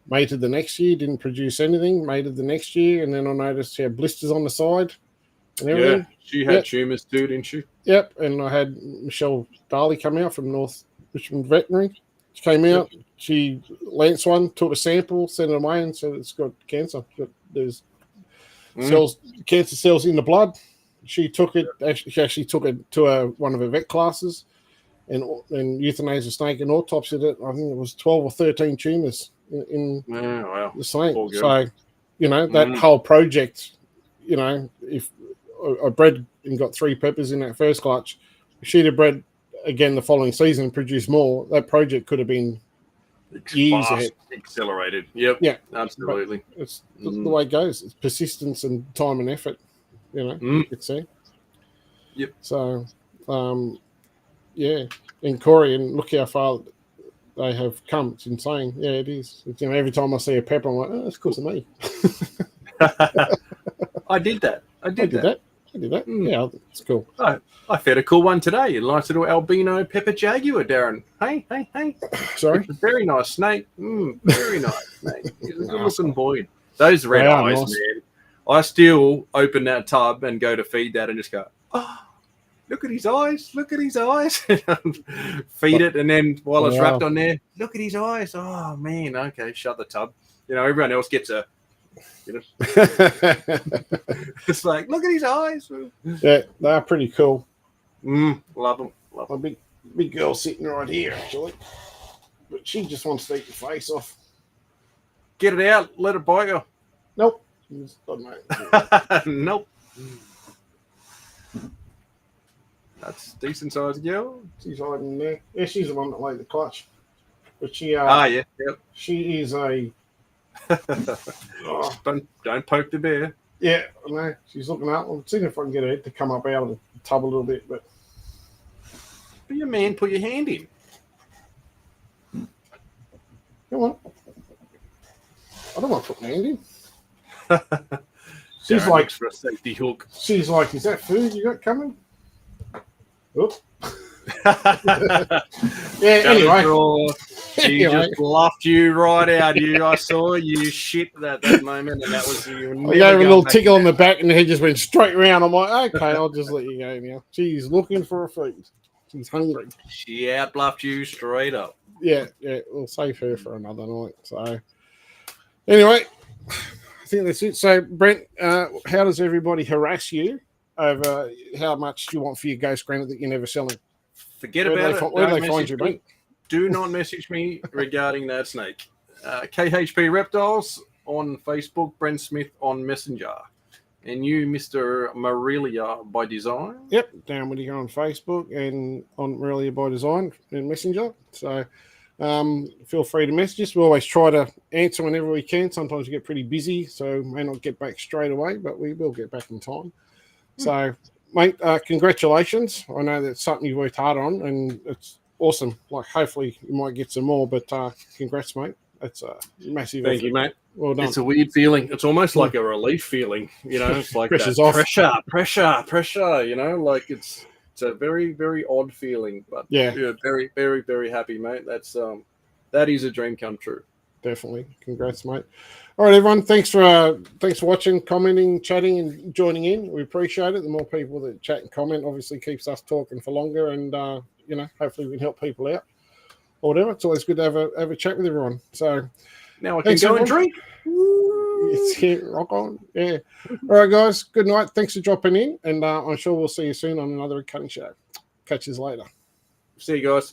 mated the next year, didn't produce anything, mated the next year, and then I noticed she had blisters on the side and everything. Yeah, she had tumours too, didn't she? Yep, and I had Michelle Darley come out from North Richmond Veterinary. She came out, she lanced one, took a sample, sent it away, and said it's got cancer. There's cancer cells in the blood. She took it. She actually took it to one of her vet classes, and euthanized the snake and autopsied it. I think it was 12 or 13 tumors in the snake. So, you know, that whole project, you know, if I bred and got 3 peppers in that first clutch, if she'd have bred again the following season and produced more, that project could have been years ahead. Accelerated. Yep. Yeah, absolutely. But it's the way it goes. It's persistence and time and effort, you know, you could say. Yep. So, and Corey, and look how far they have come. It's insane. Yeah, it is. It's, you know, every time I see a pepper, I'm like, oh, that's because of me. I did that. I did that. Yeah, it's cool. I fed a cool one today. A nice little albino pepper jaguar, Darren. Hey. Sorry? It's a very nice snake. Very nice snake. He's a good-looking boy. Those red eyes, nice. Man. I still open that tub and go to feed that and just go, oh, look at his eyes. Look at his eyes. Feed it, and then while it's wrapped on there, look at his eyes. Oh, man. Okay, shut the tub. You know, everyone else gets a... You know, it's like, look at his eyes. Yeah, they're pretty cool. Love them. A big girl sitting right here, actually, but she just wants to eat your face off. Get it out. Let it bite you. Nope. Nope. That's decent sized girl. She's hiding there. Yeah, she's the one that laid the clutch. But she. Yep. She is a. Don't poke the bear. Yeah, I know. She's looking up. I'm seeing if I can get her to come up out of the tub a little bit, but be a man, put your hand in. Come on. I don't want to put my hand in. She's like for a safety hook. She's like, is that food you got coming? Oop. Anyway. She just bluffed you right out. I saw you shit at that moment, and that was you. I gave her a little tickle on the back, and the head just went straight around. I'm like, okay, I'll just let you go now. She's looking for a feed. She's hungry. She out bluffed you straight up. Yeah, we'll save her for another night. So, anyway, I think that's it. So, Brent, how does everybody harass you over how much you want for your ghost granite that you're never selling? Forget about it. Where do they find you, Brent? Do not message me regarding that snake. KHP Reptiles on Facebook, Brent Smith on Messenger. And you, Mr. Morelia by Design. Yep, down with you on Facebook and on Morelia by Design in Messenger. So feel free to message us. We always try to answer whenever we can. Sometimes we get pretty busy, so may not get back straight away, but we will get back in time. So, mate, congratulations. I know that's something you worked hard on, and it's awesome. Like, hopefully you might get some more, but congrats, mate. That's a massive Thank you, mate. Well done. It's a weird feeling. It's almost like a relief feeling, you know. It's like pressure's off. Pressure, you know, like it's a very, very odd feeling, but yeah, very, very, very happy, mate. That's that is a dream come true. Definitely. Congrats, mate. All right, everyone. Thanks for watching, commenting, chatting, and joining in. We appreciate it. The more people that chat and comment obviously keeps us talking for longer, and you know, hopefully we can help people out or whatever. It's always good to have a chat with everyone. So now I can go and drink. It's here, rock on. Yeah. All right, guys. Good night. Thanks for dropping in, and I'm sure we'll see you soon on another cutting show. Catch you later. See you guys.